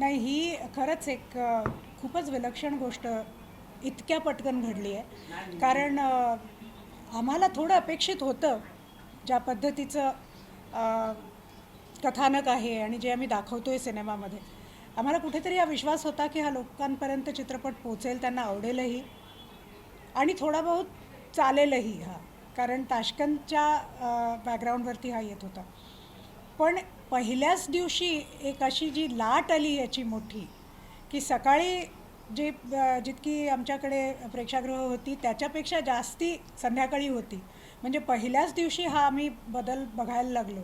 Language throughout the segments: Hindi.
नाही, ही खरंच एक खूपच विलक्षण गोष्ट इतक्या पटकन घडली आहे. कारण आम्हाला थोडं अपेक्षित होतं ज्या पद्धतीचं अ, कथानक आहे आणि जे आम्ही दाखवतोय सिनेमामध्ये. आम्हाला कुठेतरी हा विश्वास होता की हा लोकांपर्यंत चित्रपट पोहोचेल, त्यांना आवडेलही आणि थोडा बहुत चालेलही हा. कारण ताश्कंदच्या बॅकग्राऊंडवरती हा येत होता. पण पहिल्याच दिवशी एक अशी जी लाट आली याची मोठी, की सकाळी जी जितकी आमच्याकडे प्रेक्षागृह होती त्याच्यापेक्षा जास्ती संध्याकाळी होती. म्हणजे पहिल्याच दिवशी हा आम्ही बदल बघायला लागलो.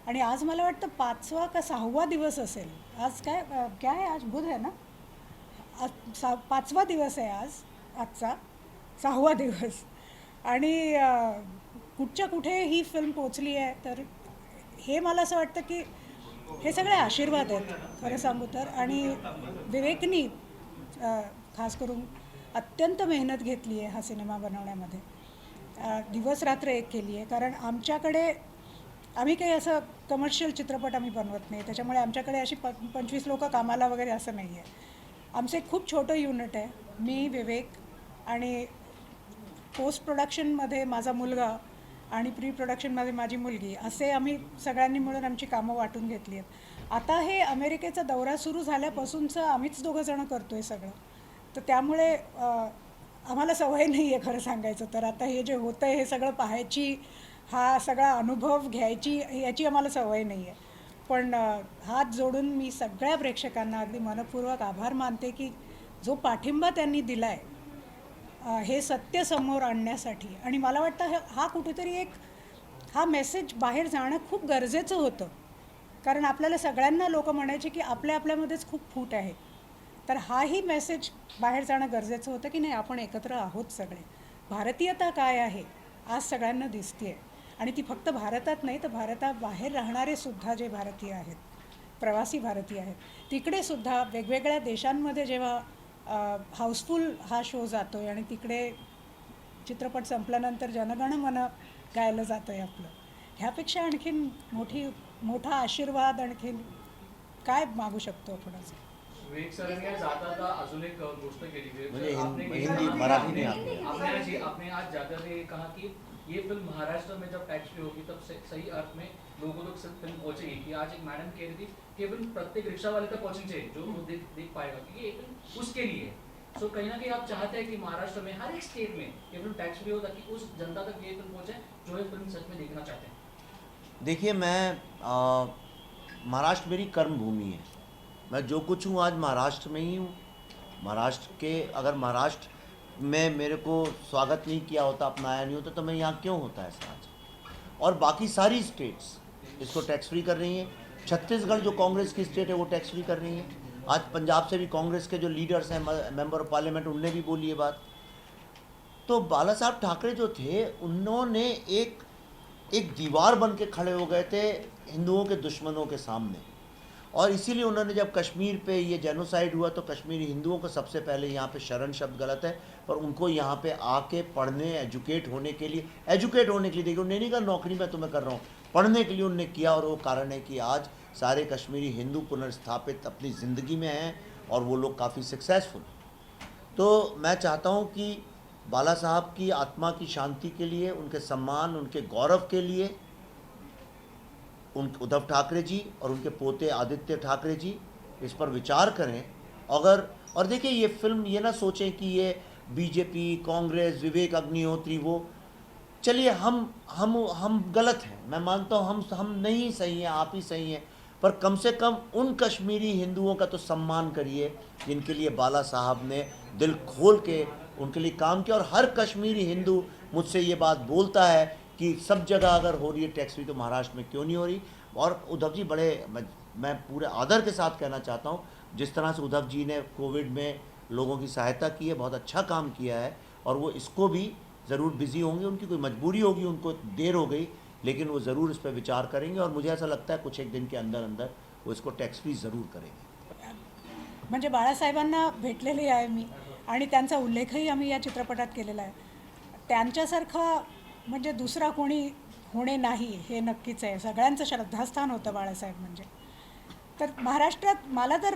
आणि आज मला वाटतं 5वा का 6वा दिवस असेल. आज काय आहे, आज बुध आहे ना? आज 5वा दिवस आहे आजचा 6वा दिवस. आणि कुठच्या कुठे ही फिल्म पोचली आहे. तर हे मला असं वाटतं की हे सगळे आशीर्वाद आहेत खरं सांगू तर. आणि विवेकनी खास करून अत्यंत मेहनत घेतली आहे हा सिनेमा बनवण्यामध्ये. दिवस रात्र एक केली आहे. कारण आम्ही काही असं कमर्शियल चित्रपट आम्ही बनवत नाही. त्याच्यामुळे आमच्याकडे अशी 25 लोकं कामाला वगैरे असं नाही आहे. आमचं एक खूप छोटं युनिट आहे. मी, विवेक आणि पोस्ट प्रोडक्शनमध्ये माझा मुलगा आणि प्री प्रोडक्शनमध्ये माझी मुलगी, असे आम्ही सगळ्यांनी मिळून आमची कामं वाटून घेतली आहेत. आता हे अमेरिकेचा दौरा सुरू झाल्यापासूनचं आम्हीच दोघंजणं करतो आहे सगळं. तर त्यामुळे आम्हाला सवय नाही आहे खरं सांगायचं तर. आता हे जे होतं आहे हे सगळं पाहायची, हा सगळा अनुभव घ्यायची, याची आम्हाला सवय नाही आहे. पण हात जोडून मी सगळ्या प्रेक्षकांना अगदी मनपूर्वक आभार मानते की जो पाठिंबा त्यांनी दिला आहे हे सत्य समोर आणण्यासाठी. आणि मला वाटतं हा कुठेतरी हा मेसेज बाहेर जाणं खूप गरजेचं होतं. कारण आपल्याला सगळ्यांना लोक म्हणायचे की आपल्यामध्येच खूप फूट आहे. तर हाही मेसेज बाहेर जाणं गरजेचं होतं की नाही, आपण एकत्र आहोत सगळे. भारतीयता काय आहे आज सगळ्यांना दिसते आहे. आणि ती फक्त भारतात नाही तर भारताबाहेर राहणारे सुद्धा जे भारतीय आहेत, प्रवासी भारतीय आहेत, तिकडे सुद्धा वेगवेगळ्या देशांमध्ये जेव्हा हाऊसफुल हा शो जातो आहे आणि तिकडे चित्रपट संपल्यानंतर जनगण मन गायलं जातं आहे आपलं. ह्यापेक्षा आणखीन मोठा आशीर्वाद आणखीन काय मागू शकतो आपण असं. विवेक सरांनी आज जाता था अजून एक गोष्ट केली मुझे आपने हिंदी मराठी नहीं आती। आपने आज जाते हुए कहा कि ये फिल्म महाराष्ट्र में जब टैक्स फ्री होगी तब सही अर्थ में लोगों तक फिल्म पहुंचेगी। कि आज एक मैडम कह रही थी कि फिल्म प्रत्येक रिक्शा वाले तक पहुंचनी चाहिए जो वो देख पाएगा, क्योंकि ये फिल्म उसके लिए है। सो कहीं ना कहीं आप चाहते हैं कि महाराष्ट्र में हर एक स्टेट में ये फिल्म टैक्स फ्री हो ताकि उस जनता तक ये फिल्म पहुंचे जो ये फिल्म सच में देखना चाहते हैं। देखिए, मैं महाराष्ट्र मेरी कर्म भूमि है। मैं जो कुछ हूँ आज महाराष्ट्र में ही हूँ। महाराष्ट्र के अगर महाराष्ट्र में मेरे को स्वागत नहीं किया होता, अपनाया नहीं होता, तो मैं यहाँ क्यों होता ऐसा आज। और बाकी सारी स्टेट्स इसको टैक्स फ्री कर रही हैं। छत्तीसगढ़ जो कांग्रेस की स्टेट है वो टैक्स फ्री कर रही है। आज पंजाब से भी कांग्रेस के जो लीडर्स हैं, मेंबर ऑफ पार्लियामेंट, उनने भी बोली ये बात। तो बाला साहब ठाकरे जो थे उन्होंने एक दीवार बन के खड़े हो गए थे हिंदुओं के दुश्मनों के सामने। और इसीलिए उन्होंने जब कश्मीर पे ये जेनोसाइड हुआ तो कश्मीरी हिंदुओं को सबसे पहले यहाँ पे शरण शब्द गलत है, पर उनको यहाँ पे आके पढ़ने एजुकेट होने के लिए देखिए उन्हें नहीं कहा नौकरी मैं तुम्हें कर रहा हूँ, पढ़ने के लिए उन्होंने किया। और वो कारण है कि आज सारे कश्मीरी हिंदू पुनर्स्थापित अपनी ज़िंदगी में हैं और वो लोग काफ़ी सक्सेसफुल। तो मैं चाहता हूँ कि बाला साहब की आत्मा की शांति के लिए, उनके सम्मान, उनके गौरव के लिए उद्धव ठाकरे जी और उनके पोते आदित्य ठाकरे जी इस पर विचार करें। और देखिए ये फिल्म ये ना सोचें कि ये बीजेपी, कांग्रेस, विवेक अग्निहोत्री, वो चलिए हम गलत हैं, मैं मानता हूँ हम नहीं सही हैं, आप ही सही हैं, पर कम से कम उन कश्मीरी हिंदुओं का तो सम्मान करिए जिनके लिए बाला साहब ने दिल खोल के उनके लिए काम किया। और हर कश्मीरी हिंदू मुझसे ये बात बोलता है कि सब जगह अगर हो रही है टैक्स फ्री तो महाराष्ट्र में क्यों नहीं हो रही। और उद्धव जी मैं पूरे आदर के साथ कहना चाहता हूँ, जिस तरह से उद्धव जी ने कोविड में लोगों की सहायता की है, बहुत अच्छा काम किया है। और वो इसको भी ज़रूर बिज़ी होंगे, उनकी कोई मजबूरी होगी, उनको देर हो गई, लेकिन वो ज़रूर इस पर विचार करेंगे। और मुझे ऐसा लगता है कुछ एक दिन के अंदर अंदर वो इसको टॅक्स फ्री ज़रूर करेंगे। म्हणजे बाळासाहेबांना भेटलेली आहे मी आणि त्यांचा उल्लेखही आम्ही या चित्रपटात केलेला आहे. त्यांच्यासारखा म्हणजे दुसरा कोणी होणे नाही हे नक्कीच आहे. सगळ्यांचं श्रद्धास्थान होतं बाळासाहेब म्हणजे. तर महाराष्ट्रात मला तर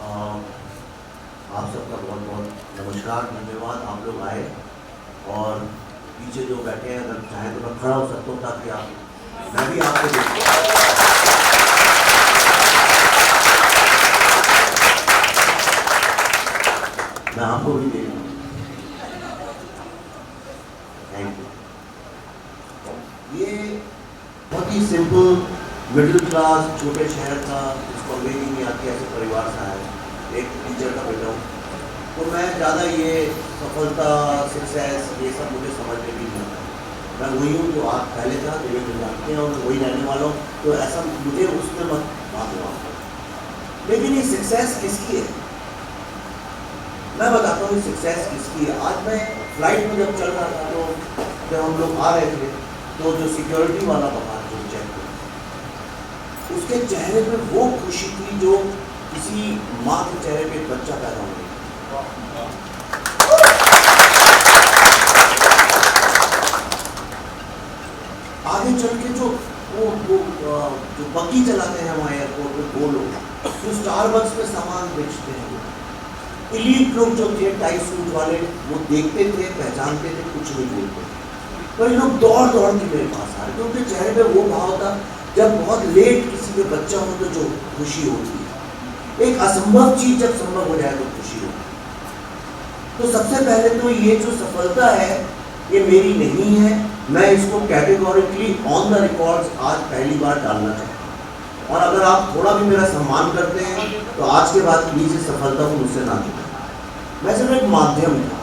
आप सबका बहुत बहुत नमस्कार, धन्यवाद आप लोग आए। और पीछे जो बैठे हैं, अगर चाहें तो मैं खड़ा हो सकता हूँ ताकि मैं भी आपको देखूं। मैं आपको भी देखूं। Thank you. ये बहुत ही सिंपल मिडिल क्लास छोटे शहर का, जिसको अंग्रेजी में आती है, ऐसे परिवार से आया, एक टीचर का बेटा हूँ। तो मैं ज़्यादा ये सफलता, सक्सेस, ये सब मुझे समझने भी नहीं आता। मैं वही हूँ जो आप पहले था, जो मुझे जानते हैं, और वही रहने वाला हूँ। तो ऐसा मुझे उसमें मत बात हुआ। लेकिन ये सक्सेस किसकी है, मैं बताता हूँ। ये सक्सेस किसकी है। आज मैं फ्लाइट में जब चल रहा था, तो जब हम लोग आ रहे थे, तो जो सिक्योरिटी वाला बाहर जो चेक, उसके चेहरे पे वो खुशी थी जो किसी माँ के चेहरे पे एक बच्चा पैदा हो गया। आगे चल के जो जो बग्गी चलाते हैं वहाँ एयरपोर्ट पे, वो लोग जो स्टारबक्स पे सामान बेचते हैं, एलीट लोग जो थे टाई सूट वाले, वो देखते थे, पहचानते थे, कुछ नहीं बोलते। पर ये लोग दौड़ दौड़ के मेरे पास आ रहे थे। उनके चेहरे पे वो भाव था, जब बहुत लेट किसी के बच्चा हो तो जो खुशी होती है। एक असंभव चीज जब संभव हो जाए तो खुशी होती है। तो सबसे पहले तो ये जो सफलता है, ये मेरी नहीं है। मैं इसको कैटेगोरिकली ऑन द रिकॉर्ड्स आज पहली बार डालना चाहता हूँ। और अगर आप थोड़ा भी मेरा सम्मान करते हैं, तो आज के बाद प्लीज इस सफलता को मुझसे ना चुकाएं। मैं सिर्फ एक माध्यम था।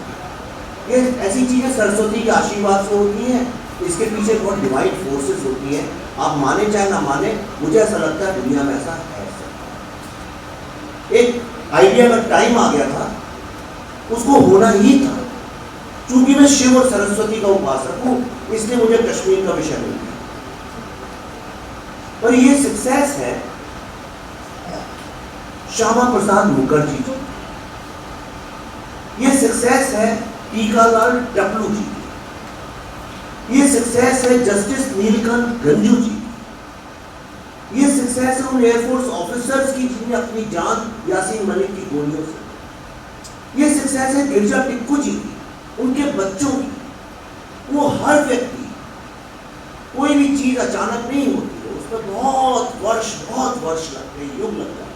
ये ऐसी चीजें सरस्वती के आशीर्वाद से होती हैं। इसके पीछे बहुत डिवाइन फोर्सेस होती हैं। आप माने चाहे ना माने, मुझे ऐसा लगता है दुनिया में ऐसा है। एक आइडिया का टाइम आ गया था, उसको होना ही था। चूंकि मैं शिव और सरस्वती का उपासक हूं, इसलिए मुझे कश्मीर का विषय मिल गया। और ये सक्सेस है श्यामा प्रसाद मुखर्जी जी, ये सक्सेस है टीकालाल टपलू जी, ये सक्सेस है जस्टिस नीलकंठ गंजू जी, ये सक्सेस है उन एयरफोर्स ऑफिसर्स की जिन्हें अपनी जान यासीन मलिक की गोलियों से, ये सक्सेस है गिरजा टिक्कू जी की, उनके बच्चों की। वो हर व्यक्ति, कोई भी चीज अचानक नहीं होती है, उसमें बहुत वर्ष लगते हैं, युग लगता है।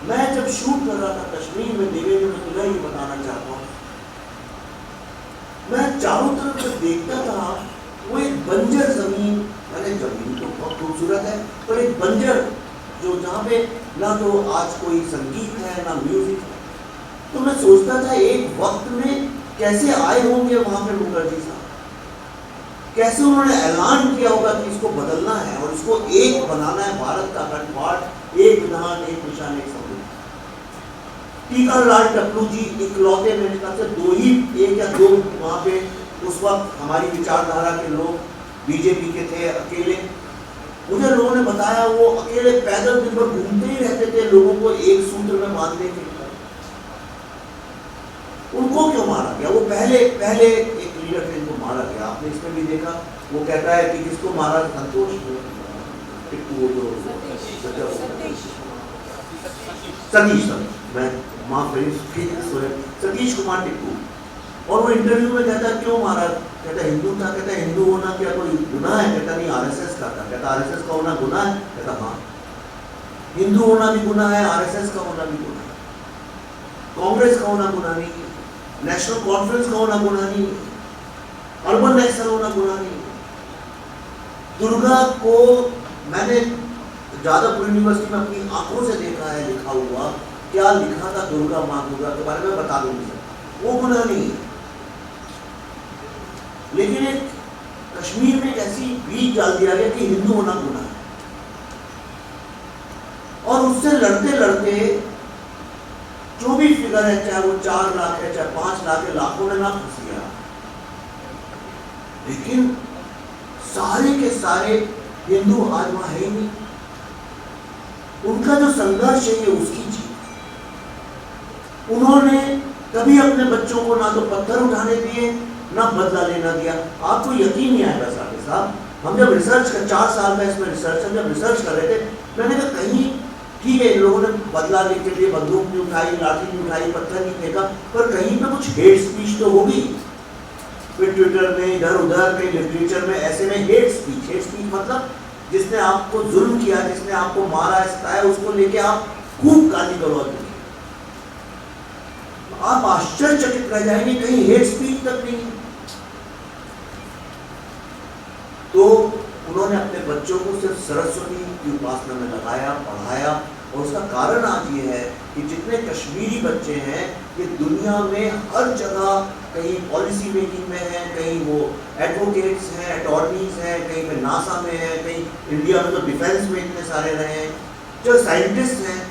मैं जब शूट कर रहा था कश्मीर में, देवेंद्र, मैं तुम्हें ये बताना चाहता हूँ, मैं चारों तरफ जब देखता था, वो एक बंजर जमीन, मैंने जमीन तो बहुत खूबसूरत है, पर एक बंजर जो जहाँ पे ना तो आज कोई संगीत है ना म्यूजिक है। तो मैं सोचता था एक वक्त में कैसे आए होंगे वहां पे मुखर्जी साहब, कैसे उन्होंने ऐलान किया होगा कि इसको बदलना है और इसको एक बनाना है, भारत का अखंड, एक विधान, एक निशान, एक संविधान। टीकालाल टपलू जी इकलौते, मेरे ख्याल से दो ही, एक या दो वहां पे उस वक्त हमारी विचारधारा के लोग बीजेपी के थे, अकेले। मुझे लोगों ने बताया वो अकेले पैदल दिन भर घूमते ही रहते थे, लोगों को एक सूत्र में बांधने के लिए। उनको क्यों मारा गया? वो पहले एक लीडर थे जिनको मारा गया, आपने इसमें भी देखा। वो कहता है कि किसको मारा? संतोष टिक्कू, सतीश, मैं माफ करिए, सतीश कुमार टिक्कू। और वो इंटरव्यू में कहता है क्यों मारा? कहता हिंदू था। कहता हिंदू होना क्या कोई गुनाह है? कहता नहीं, आरएसएस का था। कहता आरएसएस का होना गुनाह है? कहता हाँ, हिंदू होना भी गुनाह है, आरएसएस का होना भी गुनाह है, कांग्रेस का होना गुनाह नहीं है, नेशनल कॉन्फ्रेंस का होना गुनाह नहीं है, अर्बन नेशनल होना गुनाह नहीं है। दुर्गा को मैंने जादवपुर यूनिवर्सिटी में अपनी आंखों से देखा है लिखा हुआ, क्या लिखा था दुर्गा, माँ दुर्गा के बारे में बता दूंगी, वो गुनाह नहीं है। लेकिन एक कश्मीर में ऐसी बीज डाल दिया गया कि हिंदू होना गुनाह है, और उससे लड़ते लड़ते जो भी फिगर है, चाहे वो 4 लाख है, चाहे 5 लाख है, लाखों में ना फंस गया। लेकिन सारे के सारे हिंदू आज वहां है ही नहीं। उनका जो संघर्ष है ये उसकी चीज। उन्होंने कभी अपने बच्चों को ना तो पत्थर उठाने दिए, ना बदला लेना दिया। आपको यकीन नहीं आएगा साहब, हम जब रिसर्च कर 4 साल में इसमें रिसर्च, हम जब रिसर्च कर रहे थे, मैंने कहा कहीं ठीक है, इन लोगों ने बदला लेने के लिए बंदूक नहीं उठाई, लाठी नहीं उठाई, पत्थर नहीं फेंका, पर कहीं पे कुछ हेट स्पीच तो होगी। फिर ट्विटर में इधर उधर कहीं लिटरेचर में ऐसे में हेट स्पीच मतलब जिसने आपको जुल्म किया, जिसने आपको मारा सताया, उसको लेके आप खूब गाली गलौज की। आप आश्चर्यचकित रह जाएंगे, कहीं हेट स्पीच तक नहीं। तो उन्होंने अपने बच्चों को सिर्फ सरस्वती की उपासना में लगाया, पढ़ाया, और उसका कारण आज ये है कि जितने कश्मीरी बच्चे हैं ये दुनिया में हर जगह, कहीं पॉलिसी मेकिंग में हैं, कहीं वो एडवोकेट्स हैं, अटॉर्नीज हैं, कहीं पे नासा में हैं, कहीं इंडिया में तो डिफेंस में इतने सारे रहे हैं, जो साइंटिस्ट हैं,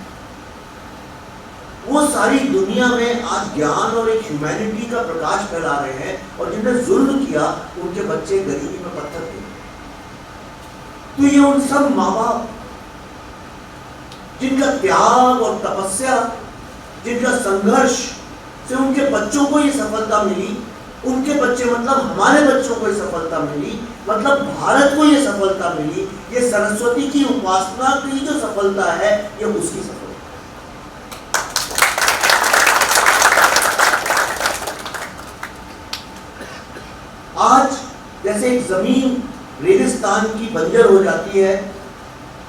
वो सारी दुनिया में आज ज्ञान और एक ह्यूमैनिटी का प्रकाश फैला रहे हैं, और जिन्हें जुल्म किया उनके बच्चे गरीबी में पत्थर थे। तो ये उन सब माँ बाप जिनका त्याग और तपस्या, जिनका संघर्ष से उनके बच्चों को ये सफलता मिली, उनके बच्चे मतलब हमारे बच्चों को ये सफलता मिली, मतलब भारत को ये सफलता मिली, ये सरस्वती की उपासना की जो सफलता है ये उसकी सफलता। आज जैसे एक जमीन रेगिस्तान की बंजर हो जाती है,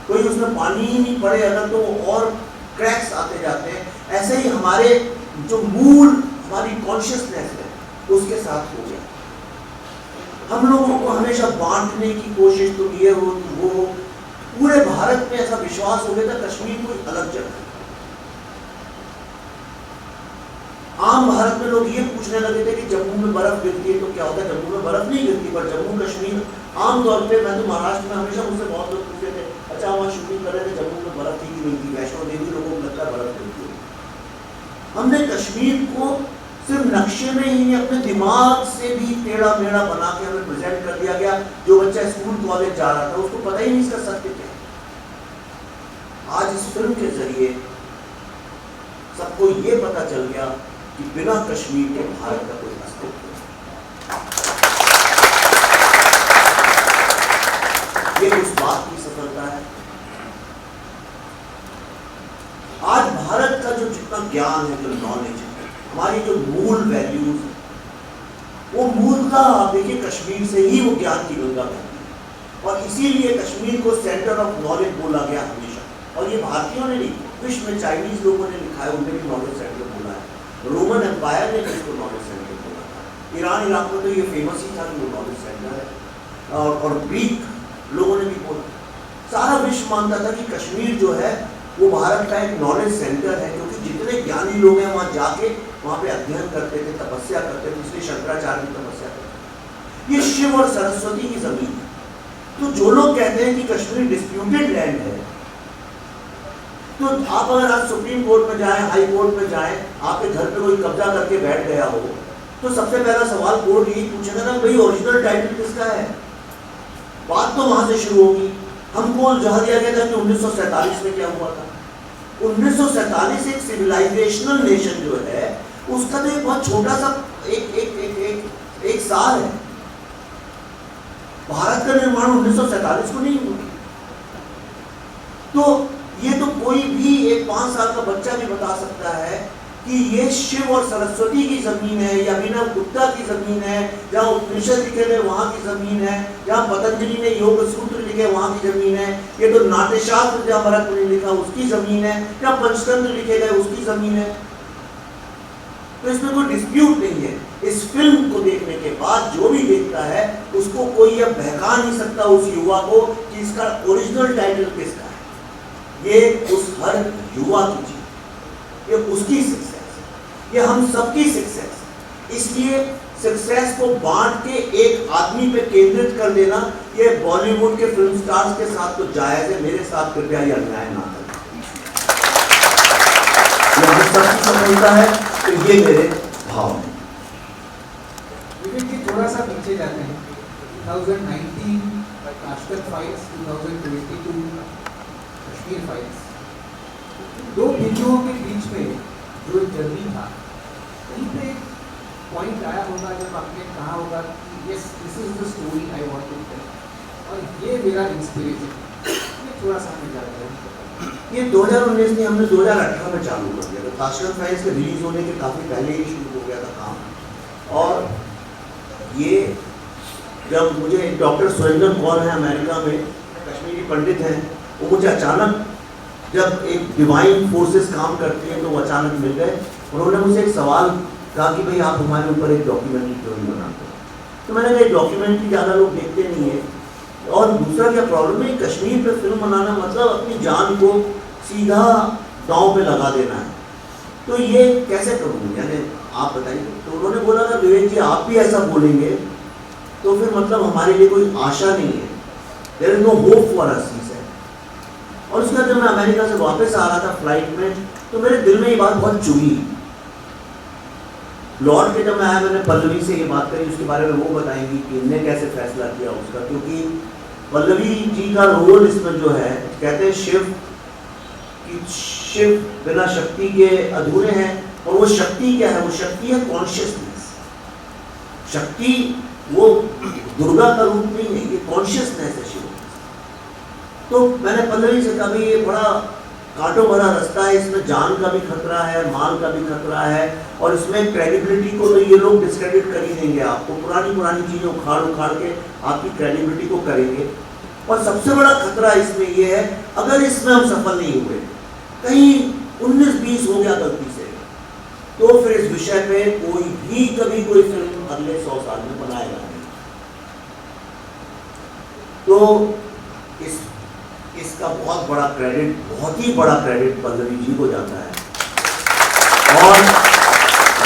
कोई उसमें पानी ही नहीं पड़े अगर तो और क्रैक्स आते जाते हैं, ऐसे ही हमारे जो मूल हमारी कॉन्शियसनेस है उसके साथ हो गया। हम लोगों को हमेशा बांटने की कोशिश तो ये हो कि वो पूरे भारत में ऐसा विश्वास हो गया था कश्मीर कोई अलग जगह। आम भारत में लोग ये पूछने लगे थे कि जम्मू में बर्फ गिरती है तो क्या होता है, जम्मू में बर्फ नहीं गिरती, पर जम्मू कश्मीर आमतौर पे, मैं तो महाराष्ट्र में हमेशा मुझसे बहुत लोग पूछते थे, अच्छा वहाँ शूटिंग कर रहे थे जम्मू में बर्फ थी कि नहीं थी, वैष्णो देवी लोगों को लगता है बर्फ गिरती है। हमने कश्मीर को सिर्फ नक्शे में ही अपने दिमाग से भी टेढ़ा मेढ़ा बना के हमें प्रेजेंट कर दिया गया। जो बच्चा स्कूल कॉलेज जा रहा था उसको पता ही नहीं इसका सत्य क्या है। आज इस फिल्म के जरिए सबको ये पता चल गया कि बिना कश्मीर के भारत का कोई अस्तित्व नहीं। ये उस बात की सफलता है। आज भारत का जो जितना ज्ञान है, जो नॉलेज है, हमारी जो मूल वैल्यूज है, वो मूलतः आप देखिए कश्मीर से ही वो ज्ञान की गंगा बहती है, और इसीलिए कश्मीर को सेंटर ऑफ नॉलेज बोला गया हमेशा। और ये भारतीयों ने नहीं, विश्व में चाइनीज लोगों ने लिखा है, उन्हें भी नॉलेज सेंटर बोला है, रोमन एम्पायर ने इसको नॉलेज सेंटर बोला था, ईरान इराक में तो ये फेमस ही था कि वो नॉलेज सेंटर है, और ग्रीक लोगों ने भी बोला। सारा विश्व मानता था कि कश्मीर जो है वो भारत का एक नॉलेज सेंटर है, क्योंकि जितने ज्ञानी लोग हैं वहाँ जाके वहाँ पे अध्ययन करते थे, तपस्या करते थे, इसलिए शंकराचार्य भी तपस्या करते थे। ये शिव और सरस्वती की जमीन है। तो जो लोग कहते हैं कि कश्मीर डिस्प्यूटेड लैंड है, तो आप अगर आज सुप्रीम कोर्ट में जाएं, हाई कोर्ट में जाएं, आपके घर पे कोई कब्जा करके बैठ गया हो, तो सबसे पहला सवाल कोर्ट यही पूछेगा ना, भाई ओरिजिनल टाइटल किसका है। बात तो वहां से शुरू होगी। हमको उलझा दिया गया था कि 1947 में क्या हुआ था। 1947 एक सिविलाइजेशनल नेशन जो है उसका तो एक बहुत छोटा सा एक साल है। भारत का निर्माण 1947 को नहीं हुआ। तो ये तो कोई भी एक 5 साल का बच्चा भी बता सकता है कि ये शिव और सरस्वती की जमीन है, या अभिनव गुप्ता की जमीन है, जहाँ उपनिषद लिखे गए वहाँ की जमीन है, जहाँ पतंजलि ने योग सूत्र लिखे वहाँ की जमीन है, ये तो नाट्यशास्त्र जहाँ भरत ने लिखा उसकी जमीन है, जहाँ पंचतंत्र लिखे गए उसकी जमीन है। तो इसमें कोई डिस्प्यूट नहीं है। इस फिल्म को देखने के बाद जो भी देखता है उसको कोई यह बहका नहीं सकता उस युवा को कि इसका ओरिजिनल टाइटल किसका है। ये उस हर युवा की चीज, ये उसकी सक्सेस, ये हम सबकी सक्सेस। इसलिए सक्सेस को बांट के एक आदमी पे केंद्रित कर देना, ये बॉलीवुड के फिल्म स्टार्स के साथ तो जायज है, मेरे साथ कृपया ये अन्याय ना करें। ये सबकी सफलता है, तो ये मेरे भाव हैं। लेकिन थोड़ा सा पीछे जाते हैं। 2019 ताशकंद फाइल्स, 2022 कश्मीर फाइल्स, दो बिंदुओं के बीच में जो जर्नी था, कहीं पे पॉइंट आया होगा जब आपने कहा होगा कि yes this is the story I want to tell, और ये मेरा इंस्पिरेशन। ये थोड़ा सा हमें जाता है ये 2019 में हमने 2018 में चालू कर दिया था। ताशकंद फाइल्स के रिलीज होने के काफ़ी पहले ही शुरू हो गया था काम। और ये जब मुझे डॉक्टर सुरेंद्र कौर है अमेरिका में, कश्मीरी पंडित हैं, वो मुझे अचानक, जब एक डिवाइन फोर्सेस काम करती हैं तो वो अचानक मिल गए। उन्होंने मुझसे एक सवाल कहा कि भाई आप हमारे ऊपर एक डॉक्यूमेंट्री क्यों नहीं बनाते? तो मैंने कहा डॉक्यूमेंट्री ज़्यादा लोग देखते नहीं है, और दूसरा क्या प्रॉब्लम है, कश्मीर पे फिल्म बनाना मतलब अपनी जान को सीधा दांव पे लगा देना है। तो ये कैसे करूँ, यानी आप बताइए। तो उन्होंने बोला था विवेक जी आप भी ऐसा बोलेंगे तो फिर मतलब हमारे लिए कोई आशा नहीं है, there is no hope for us. और उसके बाद जब मैं अमेरिका से वापस आ रहा था फ्लाइट में, तो मेरे दिल में ये बात बहुत चुभी। लौट के जब मैं आया, मैंने पल्लवी से ये बात करी, उसके बारे में वो बताएंगी कि इनने कैसे फैसला किया उसका, क्योंकि पल्लवी जी का रोल इसमें जो है, कहते हैं शिव बिना शक्ति के अधूरे हैं, और वो शक्ति क्या है? वो शक्ति है कॉन्शियसनेस। शक्ति वो दुर्गा का रूप नहीं है, ये कॉन्शियसनेस है शिव। तो मैंने पल्लवी से कहा ये बड़ा कांटों भरा रास्ता है, इसमें जान का भी खतरा है, माल का भी खतरा है, और इसमें क्रेडिबिलिटी को तो ये लोग डिस्क्रेडिट कर ही देंगे आपको, पुरानी चीज़ें उखाड़ के आपकी क्रेडिबिलिटी को करेंगे। और सबसे बड़ा खतरा इसमें ये है, अगर इसमें हम सफल नहीं हुए, कहीं 19-20 हो गया गलती से, तो फिर इस विषय पे कोई भी कभी कोई फिल्म अगले 100 साल में बनाएगा नहीं। तो इसका बहुत ही बड़ा क्रेडिट पल्लवी जी को जाता है। और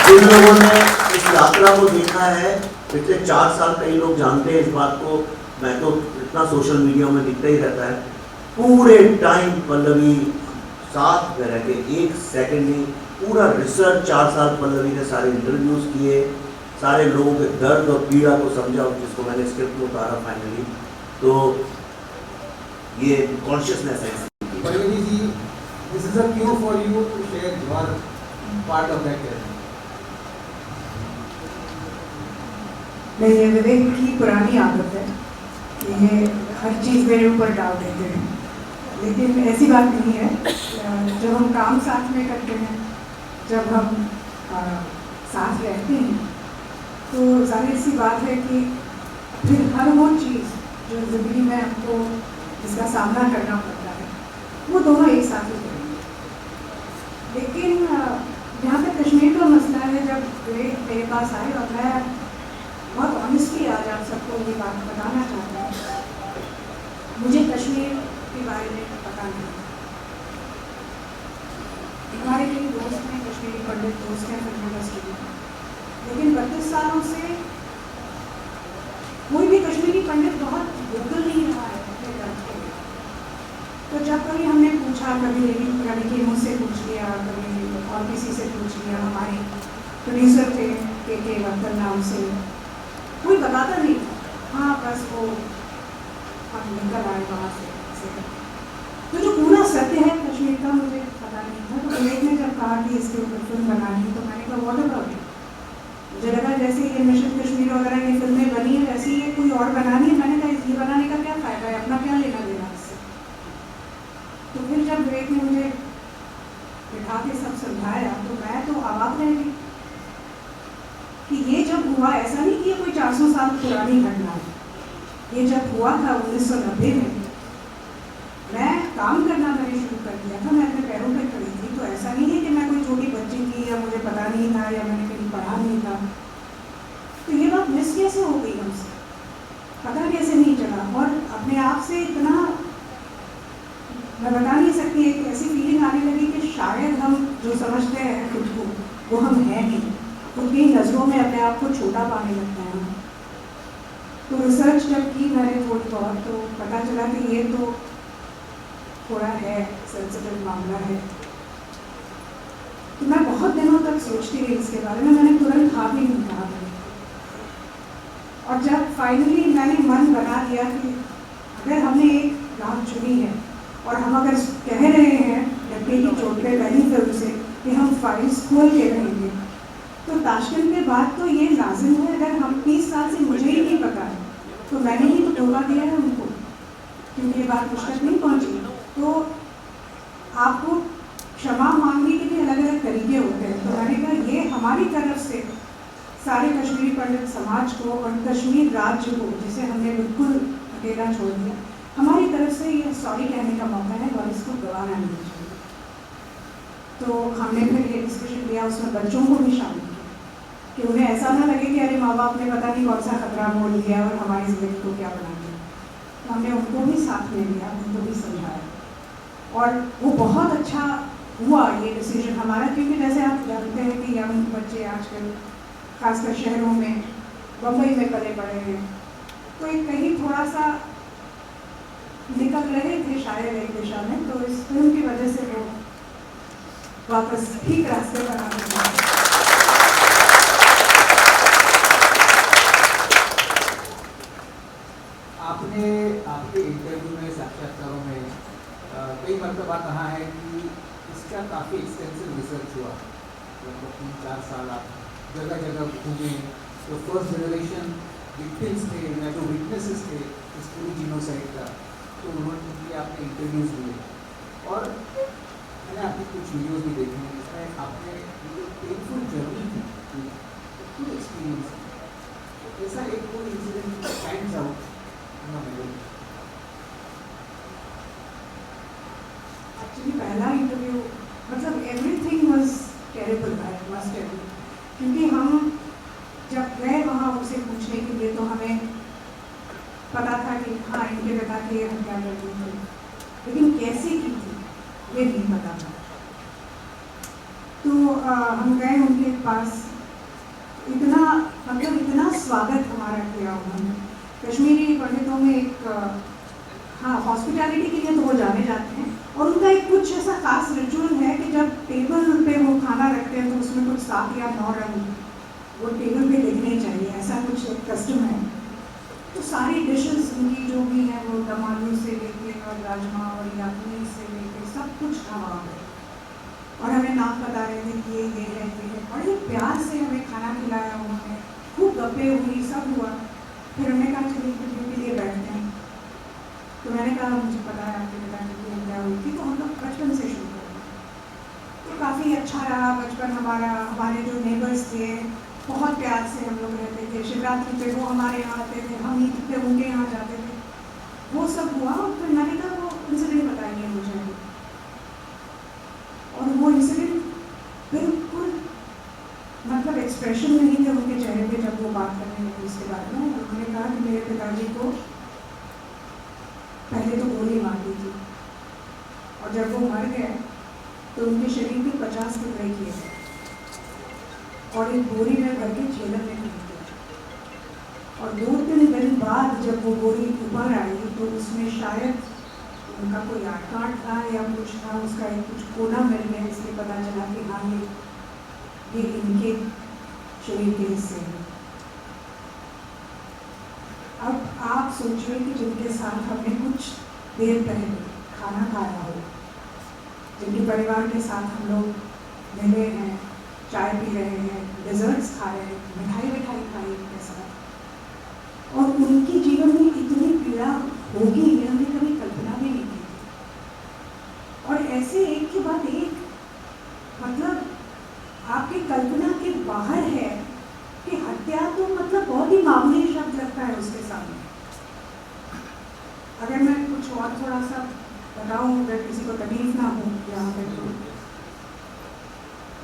जिन लोगों ने इस यात्रा को देखा है पिछले 4 साल, कई लोग जानते हैं इस बात को, मैं तो इतना सोशल मीडिया में दिखता ही रहता है, पूरे टाइम पल्लवी साथ में रह के, एक सेकंड नहीं, पूरा रिसर्च 4 साल पल्लवी ने सारे इंटरव्यूज किए, सारे लोगों के दर्द और पीड़ा को समझा, जिसको मैंने स्क्रिप्ट में उतारा फाइनली। तो ये कॉन्शियसनेस है। Pallavi ji, this is a cue for you to share your part of that journey. नहीं, ये विवेक की पुरानी आदत है कि ये हर चीज़ मेरे ऊपर डाल देते हैं, लेकिन ऐसी बात नहीं है। जब हम काम साथ में करते हैं, जब हम साथ रहते हैं, तो जाहिर सी बात है कि फिर हर वो चीज़ जो ज़िंदगी में हमको जिसका सामना करना पड़ता है, वो दोनों एक साथ ही करेंगे। लेकिन जहाँ तक कश्मीर का मसला है, जब विवेक मेरे पास आए, और मैं बहुत ऑनेस्टली आज आप सबको ये बात बताना चाहता हूँ, मुझे कश्मीर के बारे में पता नहीं। हमारे कई दोस्त हैं, कश्मीरी पंडित दोस्त हैं फिल्म इंडस्ट्री में, लेकिन 32 सालों से कोई भी कश्मीरी पंडित बहुत वोकल नहीं रहा है अपने दर्द के लिए। तो जब कभी हमने पूछा, कभी मुझसे पूछ लिया, कभी और किसी से पूछ लिया, हमारे प्रोड्यूसर थे के वक्तन नाम से, कोई बताता नहीं था। हाँ, बस वो हम निकल आए वहाँ से। तो जो पूरा सत्य है कश्मीर का मुझे पता नहीं था। तो विवेक ने जब कहा कि इसके ऊपर फिल्म बनानी, तो मैंने कहा व्हाट अबाउट इट। मुझे लगा जैसे ये मिशन कश्मीर वगैरह की फिल्में बनी है, वैसे ही कोई और बनानी है। मैंने कहा ये बनाने का क्या फ़ायदा है, अपना क्या लेना देना इससे। तो फिर जब विवेक ने मुझे बिठा के सब समझाया, तो मैं तो अवाक रह गई कि ये जब हुआ, ऐसा नहीं कि ये कोई 400 साल पुरानी घटना है। ये जब हुआ था 1990 में, मैं काम करना मैंने शुरू कर दिया था, मैं अपने पैरों पर खड़ी थी। तो ऐसा नहीं है कि मैं कोई छोटी बच्ची थी या मुझे पता नहीं था या मैंने कहीं पढ़ा नहीं था। तो ये बात मिस कैसे हो गई हमसे, पता कैसे नहीं चला। और अपने आप से इतना मैं बता नहीं सकती, एक ऐसी फीलिंग आने लगी कि शायद हम जो समझते हैं खुद को, वो हम हैं नहीं। खुद की नज़रों में अपने आप को छोटा पाने लगते हैं। तो रिसर्च जब की मैंने थोड़ी बहुत, तो पता चला कि ये तो थोड़ा है सेंसिटिव मामला है। तो मैं बहुत दिनों तक सोचती रही इसके बारे में, मैंने तुरंत हाँ भी नहीं कहा। और जब फाइनली मैंने मन बना लिया कि अगर हमने एक राह चुनी है, और हम अगर कह रहे हैं डब्बे की चोट पे पहली फिल्म से कि हम फाइल्स खोल के रहेंगे, तो ताशकंद के बाद तो ये लाजिम है। अगर हम 30 साल से मुझे ही नहीं पता है, तो मैंने ही तो धोखा दिया है उनको, क्योंकि ये बात मुझ तक नहीं पहुँची। तो आपको क्षमा मांगने के लिए अलग अलग तरीके होते हैं। तो मैंने कहा ये हमारी तरफ से सारे कश्मीरी पंडित समाज को और कश्मीर राज्य को, जिसे हमने बिल्कुल अकेला छोड़ दिया, हमारी तरफ से ये सॉरी कहने का मौका है और इसको गवाना नहीं चाहिए। तो हमने फिर ये डिस्कशन किया, उसमें बच्चों को भी शामिल किया कि उन्हें ऐसा ना लगे कि अरे माँ बाप ने पता नहीं कौन सा खतरा बोल दिया और हमारी ज़िंदगी को क्या बना दिया। तो हमने उनको भी साथ में लिया, उनको भी समझाया और वो बहुत अच्छा हुआ ये डिसीजन हमारा, क्योंकि जैसे आप जानते हैं कि यंग बच्चे आजकल खासकर शहरों में, बम्बई में पले पड़े हैं, तो एक कहीं थोड़ा सा निकल रहे थे शायद एक दिशा में, तो इस फिल्म की वजह से वो वापस ठीक रास्ते पर आने लगे। आपने आपके इंटरव्यू में, साक्षात्कारों में कई मरतबा कहा है कि इसका काफ़ी एक्सटेंसिव रिसर्च हुआ, लगभग 3-4 साल आप जगह जगह घूमे, तो फर्स्ट जनरेशन विक्टिम्स थे या जो विटनेसेस थे इस पूरी जीनोसाइड का, तो उनके आपने इंटरव्यूज़ लिए और मैंने आपकी कुछ वीडियोज़ भी देखे हैं जिसमें आपने जो पेनफुल जर्नी थी, पूरी एक्सपीरियंस, ऐसा एक कोई incident stands out in memory. Actually पहला इंटरव्यू मतलब everything was terrible, I must tell you, क्योंकि हम जब गए वहाँ उनसे पूछने के लिए तो हमें पता था कि हाँ इनके पिता की हत्या कर दी थी, लेकिन कैसे की थी ये नहीं पता था। तो हम गए उनके पास, इतना मतलब इतना स्वागत हमारा किया उन्होंने। कश्मीरी पंडितों में एक हाँ हॉस्पिटैलिटी के लिए तो वो जाने जाते हैं और उनका एक कुछ ऐसा खास रिचुअल है कि जब टेबल पे वो खाना रखते हैं तो उसमें कुछ 7 या 9 रंग वो टेबल पे लिखने चाहिए, ऐसा कुछ एक कस्टम है। तो सारी डिशेस उनकी जो भी हैं वो दम आलू से लेके और राजमा और याखनी से लेके सब कुछ था वहाँ पे, और हमें नाम बता रहे थे कि ये है ये है, बड़े प्यार से हमें खाना खिलाया उन्होंने, खूब गप्पे हुई, सब हुआ। फिर हमने कहा चलिए इंटरव्यू के लिए बैठते हैं। तो मैंने कहा मुझे पता है आपके पिता की हत्या हुई थी, तो हम लोग बचपन से शुरू करें। तो काफ़ी अच्छा रहा बचपन हमारा, हमारे जो नेबर्स थे बहुत प्यार से हम लोग रहते थे, शिवरात्रि पे वो हमारे यहाँ आते थे, हम ईद पे उनके यहाँ जाते थे, वो सब हुआ। और फिर मैंने कहा वो इंसिडेंट बताइए मुझे, और वो इंसिडेंट बिल्कुल मतलब एक्सप्रेशन नहीं थे उनके चेहरे पे जब वो बात करने लगे इसके बारे में। उन्होंने कहा कि मेरे पिताजी को पहले तो गोली मार दी थी और जब वो मर गए तो उनके शरीर के 50 टुकड़े किए गए और एक बोरी में भर के झेलम में फेंक दिया। और 2-3 दिन बाद जब वो बोरी ऊपर आई तो उसमें शायद उनका कोई आठ था या कुछ था, उसका एक कुछ कोना मिल गया, इसलिए पता चला कि हाँ ये इनके शरीर के हिस्से हैं। अब आप सोचिए कि जिनके साथ हमने कुछ देर पहले खाना खाया हो, जिनके परिवार के साथ हम लोग मिले हैं, चाय पी रहे हैं, डेजर्ट्स खा रहे हैं, मिठाई खाई उनके साथ, और उनके जीवन में इतनी पीड़ा होगी ये हमने कभी कल्पना भी नहीं की। और ऐसे एक के बाद एक मतलब आपकी कल्पना के बाहर है कि हत्या तो मतलब बहुत ही मामूली शब्द लगता है उसके सामने। अगर मैं कुछ और थोड़ा सा बताऊं, अगर किसी को तकलीफ ना हो यहाँ पे, तो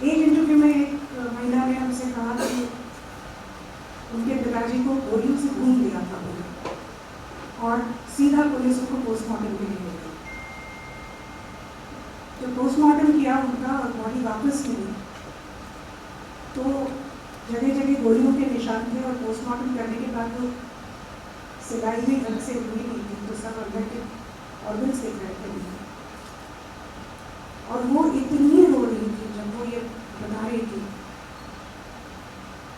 एक इंटरव्यू में एक महिला ने हमसे कहा कि उनके पिताजी को गोलियों से खून दिया था और सीधा पुलिस उनको पोस्टमार्टम के लिए ले गई। जब पोस्टमार्टम किया उनका और बॉडी वापस मिली तो जगह जगह गोलियों के निशान थे, और पोस्टमार्टम करने के बाद वो सिलाई भी ढंग से हुई नहीं थी, तो सब अंदर के ऑर्गन्स दिख रहे थे। और वो इतनी रो रही थी जब वो ये बता रही थी,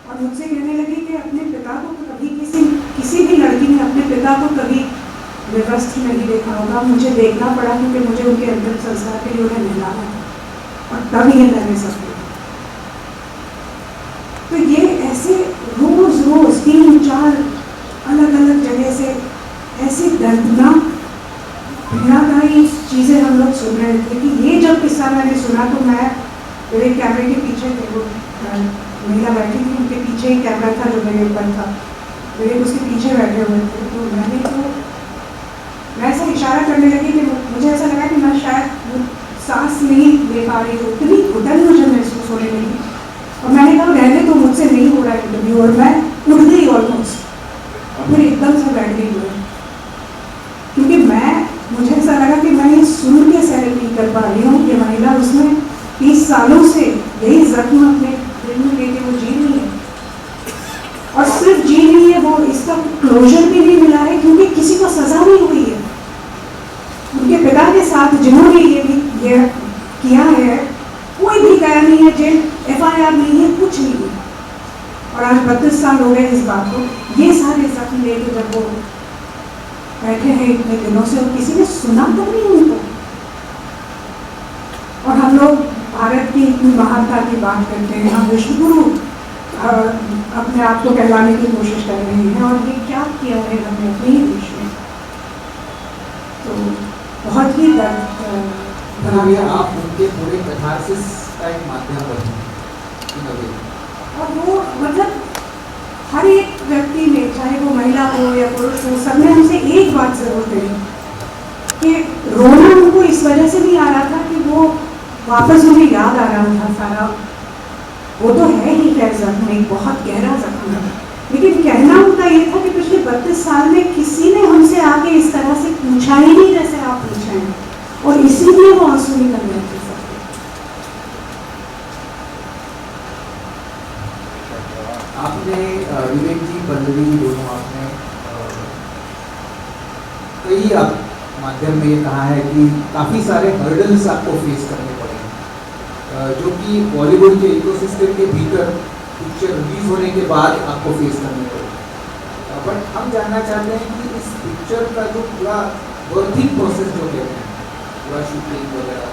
और मुझसे कहने लगी कि अपने पिता को कभी किसी भी लड़की ने अपने पिता को कभी व्यवस्थित नहीं देखा होगा, मुझे देखना पड़ा क्योंकि मुझे उनके अंतिम संस्कार के लिए उन्हें मिलना है, और तब ये मैंने सब किया। तो ये ऐसे रोज 3-4 अलग अलग जगह से ऐसे दर्दनाक पीड़ादायी चीज़ें हम लोग सुन रहे थे कि ये जब किस्सा मैंने सुना तो मैं मेरे कैमरे के पीछे थे, वो महिला बैठी थी, उनके पीछे ही कैमरा था जो मेरे ऊपर था, मेरे उसके पीछे बैठे हुए थे। तो मैं ऐसा इशारा करने लगी कि मुझे ऐसा लगा कि मैं शायद सांस नहीं ले पा रही हूँ, इतनी घुटन मुझे महसूस होने लगी। और मैंने कहा रहने तो मुझसे नहीं हो रहा इंटरव्यू, और मैं उठ गई ऑलमोस्ट, और फिर एकदम से बैठ गई हुई, क्योंकि मुझे ऐसा लगा कि मैं ये सुन के सहन नहीं कर पा रही हूँ कि महिला उसमें 30 सालों से यही जख्म अपने दिल में लेके वो जी रही है, और सिर्फ जी रही है, वो इसका क्लोजर भी नहीं मिला है, क्योंकि किसी को सजा नहीं हुई है। उनके पिता के साथ जिन्होंने ये किया है, कोई भी गया नहीं है जेल, FIR नहीं है, कुछ नहीं है। और आज 32 साल हो गए इस बात को, ये सारे जख्म लेके जब वो बैठे हैं इतने दिनों से, और किसी ने सुना तो नहीं उनको। और हम लोग भारत की इतनी महानता की बात करते हैं, हम विश्वगुरु अपने आप को कहलाने की कोशिश कर रहे हैं, और ये क्या किया है हमने अपने ही देश में। तो बहुत ही दर्द आप उनके पूरे कैथारसिस का एक माध्यम बने, और वो मतलब हर एक व्यक्ति में, चाहे वो महिला हो या पुरुष हो, सब ने हमसे एक बात जरूर कही कि रोना उनको इस वजह से नहीं आ रहा था कि वो वापस उन्हें याद आ रहा था सारा, वो तो है ही खैर जख्म, एक बहुत गहरा जख्म है, लेकिन कहना उनका ये था कि पिछले 32 साल में किसी ने हमसे आके इस तरह से पूछा ही नहीं जैसे आप पूछे हैं, और इसीलिए वो आंसू निकल रहे थे। आपने विवेक जी, पल्लवी जी, दोनों आपने कई माध्यम में ये कहा है कि काफ़ी सारे हर्डल्स आपको फेस करने पड़े, जो कि बॉलीवुड के इकोसिस्टम के भीतर पिक्चर रिलीज होने के बाद आपको फेस करने पड़े। बट हम जानना चाहते हैं कि इस पिक्चर का जो पूरा वर्किंग प्रोसेस जो कहते हैं, पूरा शूटिंग वगैरह,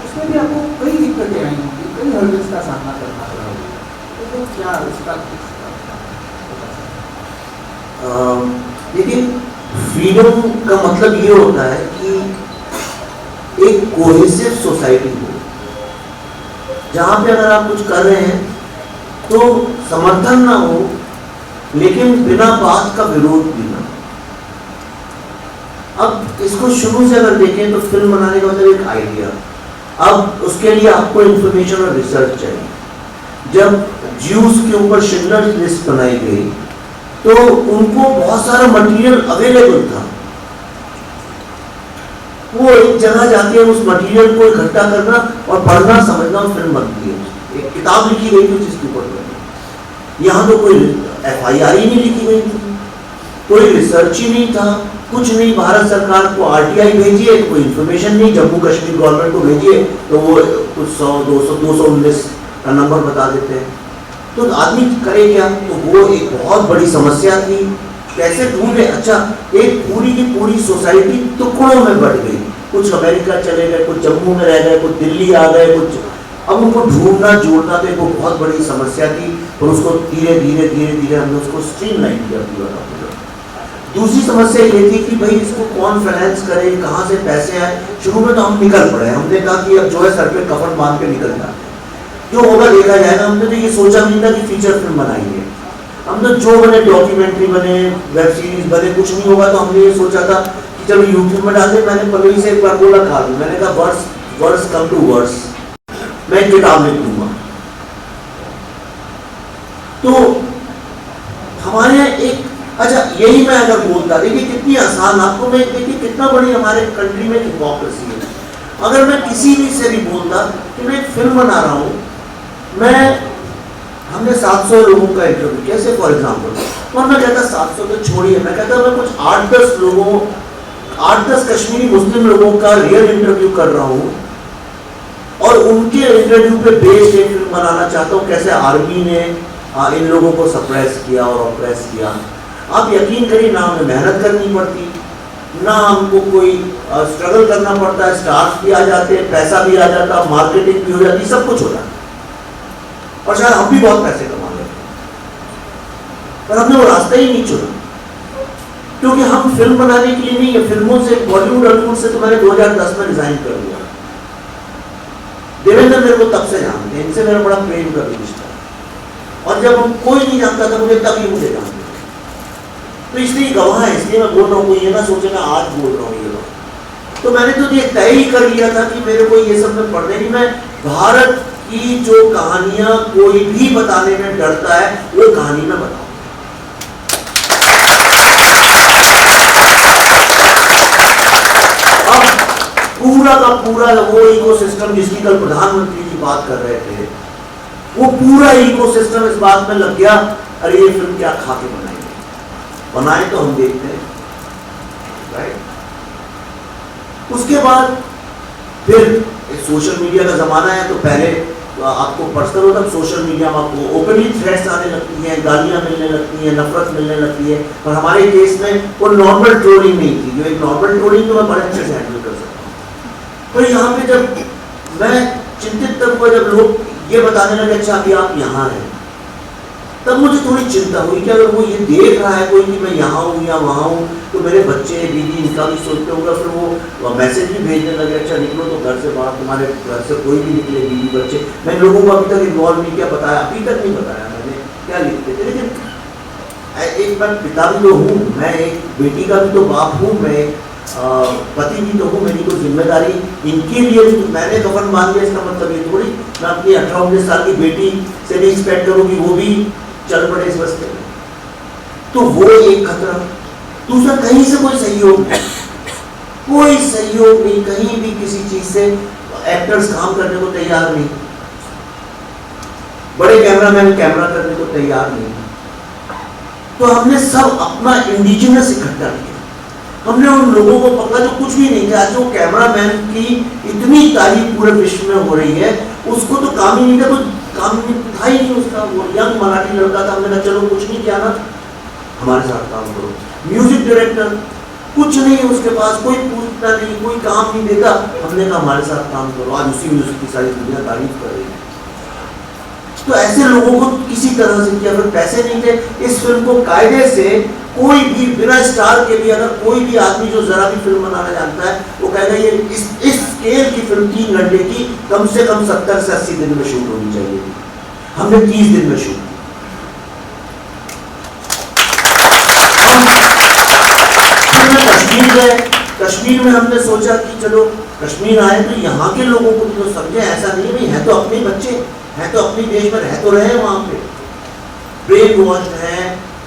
उसमें भी आपको कई दिक्कतें आई होंगी, कई हर्डल्स का सामना करना पड़ा होगा, तो क्या उसका लेकिन फ्रीडम का मतलब ये होता है कि एक कोहेसिव सोसाइटी हो, जहाँ पे अगर आप कुछ कर रहे हैं तो समर्थन ना हो, लेकिन बिना बात का विरोध भी ना। अब इसको शुरू से अगर देखें तो फिल्म बनाने का मतलब एक आइडिया, अब उसके लिए आपको इंफॉर्मेशन और रिसर्च चाहिए। जब ज्यूस के ऊपर शिंडलर लिस्ट बनाई गई तो उनको बहुत सारा मटेरियल अवेलेबल था, वो एक जगह जाके उस मटेरियल को इकट्ठा करना और पढ़ना समझना और फिल्म बनती है। एक किताब लिखी गई थी जिसके ऊपर बनी। यहाँ तो कोई FIR ही नहीं लिखी गई थी, कोई रिसर्च ही नहीं था, कुछ नहीं। भारत सरकार को RTI भेजिए तो कोई इन्फॉर्मेशन नहीं, जम्मू कश्मीर गवर्नमेंट को भेजिए तो वो कुछ 219 का नंबर बता देते हैं। तो आदमी करे क्या? तो वो एक बहुत बड़ी समस्या थी, कैसे ढूंढे। अच्छा, एक पूरी की पूरी सोसाइटी टुकड़ों में बढ़ गई, कुछ अमेरिका चले गए, कुछ जम्मू में रह गए, कुछ दिल्ली आ गए, कुछ अब उनको ढूंढना जोड़ना तो एक बहुत बड़ी समस्या थी, और उसको धीरे धीरे धीरे धीरे हमने उसको स्ट्रीमलाइन किया पूरा का पूरा। दूसरी समस्या ये थी कि भाई इसको कौन फाइनेंस करे, कहाँ से पैसे आए। शुरू में तो हम निकल पड़े, हमने कहा कि अब जो है सर पे कफन बांध के निकल जाते हैं, जो होगा देखा जाएगा। हमने तो ये सोचा नहीं था कि फीचर फिल्म बनाएंगे, हम तो जो बने डॉक्यूमेंट्री बने, वेब सीरीज बने, कुछ नहीं होगा तो हमने ये सोचा था कि चलो यूट्यूब में डाल दे। मैंने पल्लवी से एक बार बोला खा लूँ, मैंने कहा वर्ड्स कम टू वर्ड्स, मैं एक किताब लिख दूंगा। तो हमारे एक अच्छा यही मैं अगर बोलता, देखिए कितनी आसान, आपको मैं देखिए कितना बड़ी हमारे कंट्री में हिपोक्रेसी है। अगर मैं किसी भी से भी बोलता कि मैं एक फिल्म बना रहा हूँ, हमने 700 लोगों का इंटरव्यू किया से फॉर एग्जाम्पल, और मैं कहता 700 तो छोड़िए, मैं कहता मैं कुछ 8-10 कश्मीरी मुस्लिम लोगों का रियल इंटरव्यू कर रहा हूँ, और उनके इंटरव्यू पे बेस्ड एक फिल्म बनाना चाहता हूँ, कैसे आर्मी ने इन लोगों को सप्रेस किया और ऑप्रेस किया। आप यकीन करिए, ना हमें मेहनत करनी पड़ती, ना हमको कोई स्ट्रगल करना पड़ता है, स्टाफ भी आ जाते हैं, पैसा भी आ जाता, मार्केटिंग भी हो जाती, सब कुछ होता है, और शायद हम भी बहुत पैसे कमा लेते हैं, पर हमने वो रास्ता ही नहीं चुना, क्योंकि हम फिल्म बनाने के लिए नहीं है। फिल्मों से, बॉलीवुड हॉलीवुड से तो मैंने 2010 में रिजाइन कर दिया, देवेंद्र मेरे को तब से जानते हैं, इनसे मेरा बड़ा प्रेम का भी रिश्ता है। और जब हम कोई नहीं जानता था मुझे, तभी मुझे जानते थे। तो इसलिए गवाह है, इसलिए मैं बोल रहा हूँ, कोई ये ना सोचे मैं आज बोल रहा हूँ ये बात। तो मैंने तो ये तय ही कर लिया था कि मेरे को ये सब में पढ़ने नहीं, मैं भारत की जो कहानियां कोई भी बताने में डरता है वो कहानी में बताऊं। अब पूरा का पूरा वो इकोसिस्टम जिसकी कल प्रधानमंत्री जी बात कर रहे थे, वो पूरा इकोसिस्टम इस बात में लग गया, अरे ये फिल्म क्या खा के बनाएंगे, बनाए तो हम देखते हैं, राइट। उसके बाद फिर सोशल मीडिया का जमाना है, तो पहले आपको पर्सनल होता है, सोशल मीडिया में आपको ओपनली थ्रेट्स आने लगती हैं, गालियां मिलने लगती हैं, नफरत मिलने लगती है। पर हमारे केस में वो नॉर्मल ट्रोलिंग नहीं थी, जो एक नॉर्मल ट्रोलिंग तो मैं बड़े अच्छे से हैंडल कर सकता हूँ। तो यहाँ पे जब मैं चिंतित तब हुआ जब लोग ये बताने लगे अच्छा अभी आप यहाँ हैं, तब मुझे थोड़ी चिंता हुई कि अगर वो ये देख रहा है कोई कि मैं यहाँ हूँ या वहाँ हूँ, तो मेरे बच्चे बीवी इनका भी सोचते होगा, फिर वो मैसेज भी भेजने लगे अच्छा निकलो तो घर से बाहर, तुम्हारे घर से कोई भी निकले बीवी बच्चे। मैं लोगों को अभी तक इन्वॉल्व नहीं किया, बताया अभी तक नहीं बताया मैंने क्या लिखते थे। लेकिन एक मैं पिता भी तो हूँ, मैं एक बेटी का भी तो बाप हूँ, मैं पति भी तो हूँ, मेरी कोई जिम्मेदारी इनके लिए भी। मैंने कफन बांध लिया इसका मतलब ये थोड़ी मैं अपनी 18-19 साल की बेटी से भी एक्सपेक्ट करूँ कि वो भी चल पड़े इस रास्ते में। तो वो एक खतरा। दूसरा, कहीं से कोई सहयोग नहीं, कोई सहयोग नहीं, कहीं भी किसी चीज से एक्टर्स काम करने को तैयार नहीं, बड़े कैमरामैन कैमरा करने को तैयार नहीं। तो हमने सब अपना इंडिजिनस इकट्ठा किया, हमने उन लोगों को पकड़ा जो कुछ भी नहीं था। जो कैमरामैन की इतनी तारीफ पूरे विश्व में हो रही है, उसको तो काम ही नहीं था, कोई काम था ही नहीं उसका। वो यंग मराठी लड़का था, हमने कहा चलो कुछ नहीं किया ना, हमारे साथ काम करो। म्यूजिक डायरेक्टर कुछ नहीं है उसके पास, कोई पूछता नहीं, कोई काम नहीं देता, हमने कहा हमारे साथ काम करो। आज उसी म्यूजिक की सारी दुनिया तारीफ कर रही है। तो ऐसे लोगों को किसी तरह से किया, फिर पैसे नहीं थे। इस फिल्म को कायदे से कोई भी बिना स्टार के भी अगर कोई भी आदमी जो जरा भी फिल्म बनाना जानता है वो कहेगा ये इस स्केल की फिल्म 3 घंटे की कम से कम 70 से 80 दिन में शूट होनी चाहिए। हमने 30 दिन में शूट कश्मीर गए। कश्मीर में हमने सोचा कि चलो कश्मीर आए तो यहाँ के लोगों को तो समझे, ऐसा नहीं भाई है तो अपने बच्चे हैं, तो अपने देश में रह तो रहे हैं, वहाँ पे ब्रेन वॉश है,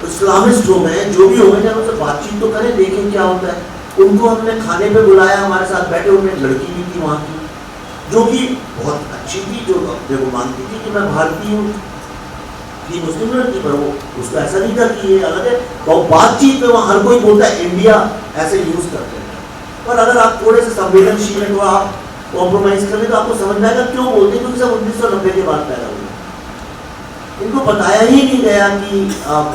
इस्लामिस्ट हो गए, जो भी हो गए, जब उनसे बातचीत तो करें, देखें क्या होता है। उनको हमने खाने पे बुलाया, हमारे साथ बैठे हुए लड़की भी थी वहाँ की जो कि बहुत अच्छी थी, जो अपने को मानती थी कि मैं भारतीय हूँ, थी मुस्लिम लड़की, पर वो उसको ऐसा नहीं था कि ये अलग है। तो बातचीत में वहाँ हर कोई बोलता है इंडिया, ऐसे यूज करते हैं। पर अगर आप थोड़े से संवेदनशील हैं तो आप कॉम्प्रोमाइज कर ले तो आपको समझ में आएगा क्यों बोलते हैं, क्योंकि सब 1990 के बाद पैदा हुए। इनको बताया ही नहीं गया कि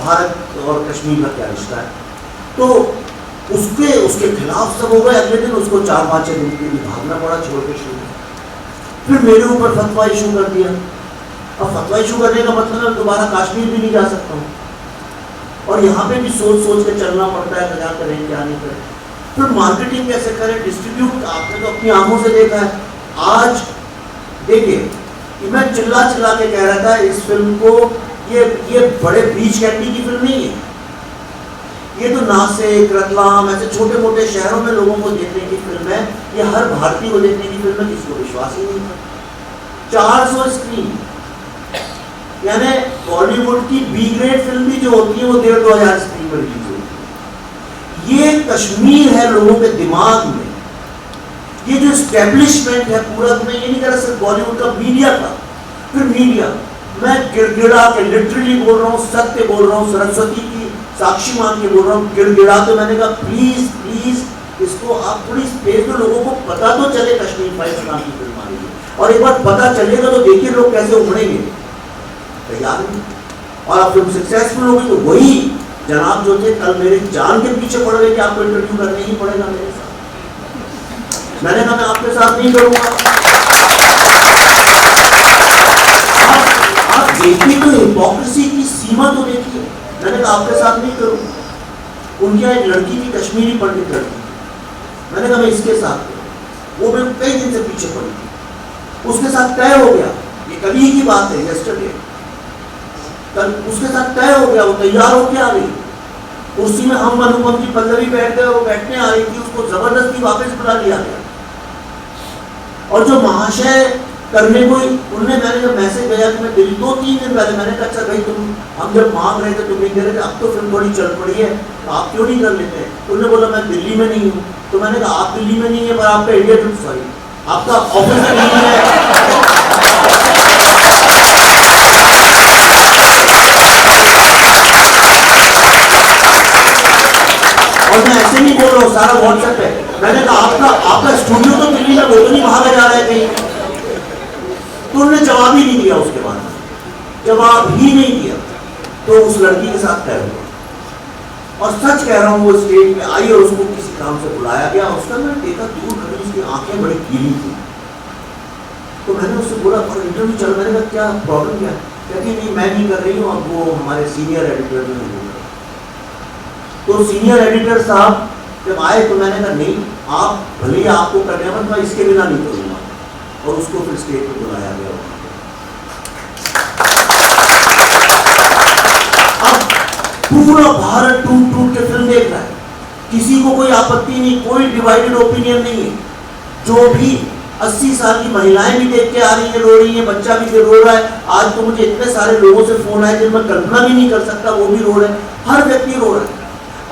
भारत और कश्मीर का क्या रिश्ता है। तो उसके खिलाफ सब हो गए। अगले दिन उसको 4-5 दिन के लिए भागना पड़ा छोड़ के शुरू। फिर मेरे ऊपर फतवा इशू कर दिया। अब फतवा इशू करने का मतलब मैं दोबारा कश्मीर भी नहीं जा सकता हूँ, और यहाँ पे भी सोच सोच के चलना पड़ता है क्या करें क्या नहीं करें। फिर मार्केटिंग कैसे करें, डिस्ट्रीब्यूट, आपने तो अपनी आंखों से देखा है। आज देखिए कि मैं चिल्ला चिल्ला के कह रहा था इस फिल्म को, ये बड़े बीच कैंडी की फिल्म नहीं है, ये तो नासिक, रतलाम ऐसे छोटे मोटे शहरों में लोगों को देखने की फिल्म है। ये हर भारतीय को देखने की फिल्म है, किसको विश्वास ही नहीं था। 400 स्क्रीन, यानी बॉलीवुड की बी ग्रेड फिल्म भी जो होती है वो 1,500 स्क्रीन पर रिलीज होती है। ये कश्मीर है लोगों के दिमाग में, ये जो स्टैब्लिशमेंट है पूरा, मैं ये नहीं कह रहा सिर्फ बॉलीवुड का, मीडिया का। फिर मीडिया, मैं गिड़गिड़ा के लिटरली बोल रहा हूँ, सत्य बोल रहा हूँ, सरस्वती की साक्षी मान के बोल रहा हूँ, गिड़गिड़ा तो मैंने कहा प्लीज प्लीज इसको आप थोड़ी स्पेस दो, लोगों को पता तो चले कश्मीर फाइल्स नाम की फिल्म आ रही है। और एक बार पता चलेगा तो देखिए लोग कैसे उमड़ेंगे, तैयार नहीं। और अब फिल्म सक्सेसफुल होगी तो वही जनाब जो थे कल मेरे जान के पीछे पड़ गए कि आपको इंटरव्यू करने ही पड़ेगा मेरे साथ। मैंने कहा मैं आपके साथ नहीं करूंगा। आप देखिए तो हिपोक्रेसी की सीमा तो देखिए। मैंने कहा आपके साथ नहीं करूंगा। उनकी एक लड़की थी, कश्मीरी पंडित लड़की, मैंने कहा मैं इसके साथ करूँ। वो मैं कई दिन से पीछे पड़ी थी, उसके साथ तय हो गया, ये कल ही की बात है, यस्टरडे, कल उसके साथ तय हो गया, वो तैयार होके आ गई कुर्सी में। हम अनुपम जी पल्लवी बैठ गए, वो बैठने आ रही थी, उसको जबरदस्ती वापस बुला लिया गया। और जो महाशय करने को उनने, मैंने जब मैसेज भेजा कि मैं दिल्ली 2-3 दिन पहले, मैंने कहा अच्छा भाई तुम, हम जब मांग रहे थे तुम नहीं कह रहे थे, अब तो फिल्म थोड़ी चल पड़ी है तो आप क्यों नहीं कर लेते हैं? उन्होंने बोला मैं दिल्ली में नहीं हूँ। तो मैंने कहा आप दिल्ली में नहीं है पर आपका इंडिया फिल्म, सॉरी आपका ऑफिस में नहीं है। और मैं ऐसे नहीं बोल रहा हूँ, सारा व्हाट्सएप है। मैंने कहा आपका स्टूडियो तो दिल्ली में, वो तो नहीं भागा जा रहा है कहीं। तो उन्होंने जवाब ही नहीं दिया, उसके बाद जवाब ही नहीं दिया। तो उस लड़की के साथ तय हुआ, और सच कह रहा हूँ वो स्टेज में आई और उसको किसी काम से बुलाया गया। उसका मैंने देखा दूर खड़ी, उसकी आंखें बड़ी गीली थी। तो मैंने उससे बोला और इंटरव्यू चल, मैंने कहा क्या प्रॉब्लम क्या? कहती नहीं मैं नहीं कर रही हूँ, अब वो हमारे सीनियर एडिटर ने बोला। तो सीनियर एडिटर साहब जब आए तो मैंने कहा नहीं, आप भले ही आपको करने मत, मैं इसके बिना नहीं करूँगा। और उसको फिर स्टेज पर बुलाया गया। अब पूरा भारत टूट टूट के फिल्म देख रहा है, किसी को कोई आपत्ति नहीं, कोई डिवाइडेड ओपिनियन नहीं है। जो भी 80 साल की महिलाएं भी देख के आ रही है, रो रही है, बच्चा भी रो रहा है। आज तो मुझे इतने सारे लोगों से फोन आए जिन मैं कल्पना भी नहीं कर सकता, वो भी रो रहे हैं, हर व्यक्ति रो रहा है।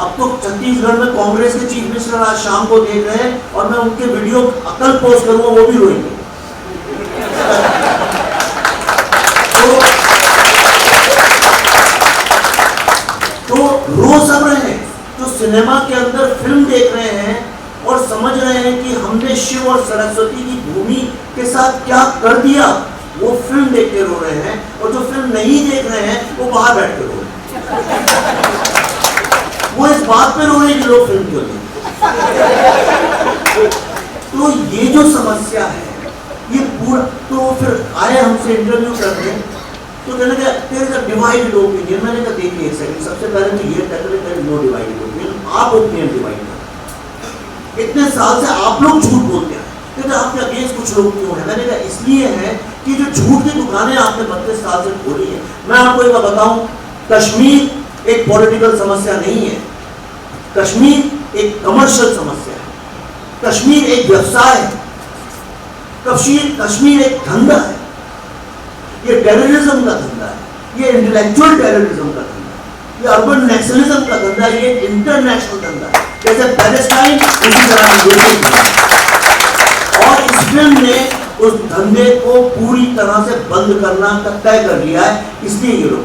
अब तो छत्तीसगढ़ में कांग्रेस के चीफ मिनिस्टर आज शाम को देख रहे हैं, और मैं उनके वीडियो कल पोस्ट करूंगा, वो भी रोएंगे। तो रो सब रहे हैं जो सिनेमा के अंदर फिल्म देख रहे हैं और समझ रहे हैं कि हमने शिव और सरस्वती की भूमि के साथ क्या कर दिया, वो फिल्म देख के रो रहे हैं। और जो फिल्म नहीं देख रहे हैं वो बाहर बैठ के रो रहे हैं। वो इस बात पे रो रहे हैं कि लोग फिल्म क्यों देखें। तो ये जो समस्या है ये पूरा, तो फिर आए हमसे इंटरव्यू करने, तो कहने का there is a divided opinion. मैंने कहा देखिए एक सेकंड, सबसे पहले तो ये टैकल है नो डिवाइडेड ओपिनियन, आप ओपिनियन डिवाइड कर। इतने साल से आप लोग झूठ बोलते हैं, कहते आपके अगेंस्ट कुछ लोग क्यों हैं? मैंने कहा इसलिए है कि जो झूठ की दुकानें आपने 32 साल से खोली है। मैं आपको एक बात बताऊं, कश्मीर एक पॉलिटिकल समस्या नहीं है, कश्मीर एक कमर्शियल समस्या है, कश्मीर एक व्यवसाय है, कश्मीर एक धंधा है। ये टेररिज्म का धंधा है, ये इंटेलेक्चुअल टेररिज्म का धंधा है, ये अर्बन नेशनलिज्म का धंधा है, ये इंटरनेशनल धंधा है। जैसे पैलेस्टाइन उसी तरह और इस फिल्म ने उस धंधे को पूरी तरह से बंद करना तय कर लिया है, इसलिए ये लोग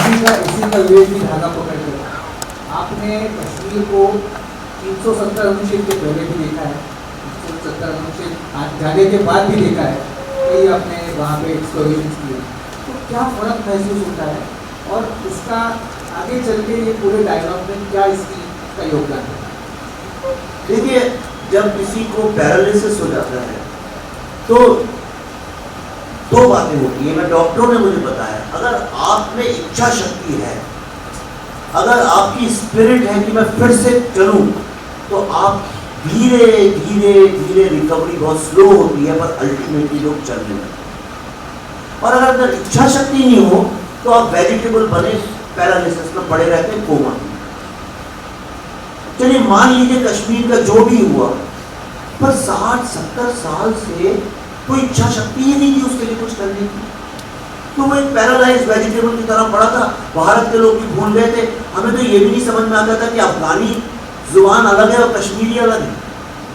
इसी का वेट भी धागा पकड़ के आपने कश्मीर को 370 अनुच्छेद के पहले भी देखा है, 370 अनुच्छेद आज जाने के बाद भी देखा है, कई आपने वहाँ पे एक्सप्लोरेशन किए, तो क्या फर्क महसूस होता है और इसका आगे चल के ये पूरे डायलॉग में क्या इसका योगदान है? देखिए जब किसी को पैरालिसिस हो जाता है तो दो बातें होती है। मैं डॉक्टरों ने मुझे बताया, अगर आप में इच्छा शक्ति है, अगर आपकी स्पिरिट है कि मैं फिर से चलूं, तो आप धीरे धीरे धीरे, रिकवरी बहुत स्लो होती है पर अल्टीमेटली लोग चलने लगते। और अगर इच्छा शक्ति नहीं हो तो आप वेजिटेबल बने पैरालिसिस में पड़े रहते हैं, कोमा। चलिए मान लीजिए कश्मीर का जो भी हुआ, पर 60-70 साल से कोई इच्छा शक्ति ही नहीं थी उसके लिए कुछ करने की, तो वो एक पैरालाइज वेजिटेबल की तरह पड़ा था। भारत के लोग भी भूल गए थे। हमें तो ये भी नहीं समझ में आता था कि अफगानी जुबान अलग है और कश्मीरी अलग है।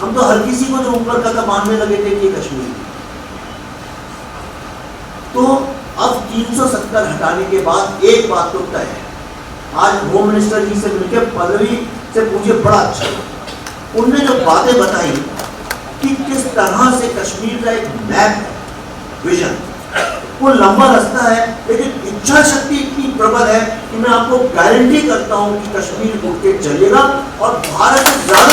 हम तो हर किसी को जो ऊपर का मानने लगे थे कि कश्मीरी। तो अब 370 हटाने के बाद एक बात तो तय है, आज होम मिनिस्टर जी से मिलकर पल्लवी से मुझे बड़ा अच्छा लगा। उनने जो बातें बताई कि किस तरह से कश्मीर का एक मैप है, विजन, वो लंबा रास्ता है, लेकिन इच्छा शक्ति इतनी प्रबल है कि मैं आपको गारंटी करता हूं कि कश्मीर उठ के चलेगा और भारत से ज्यादा।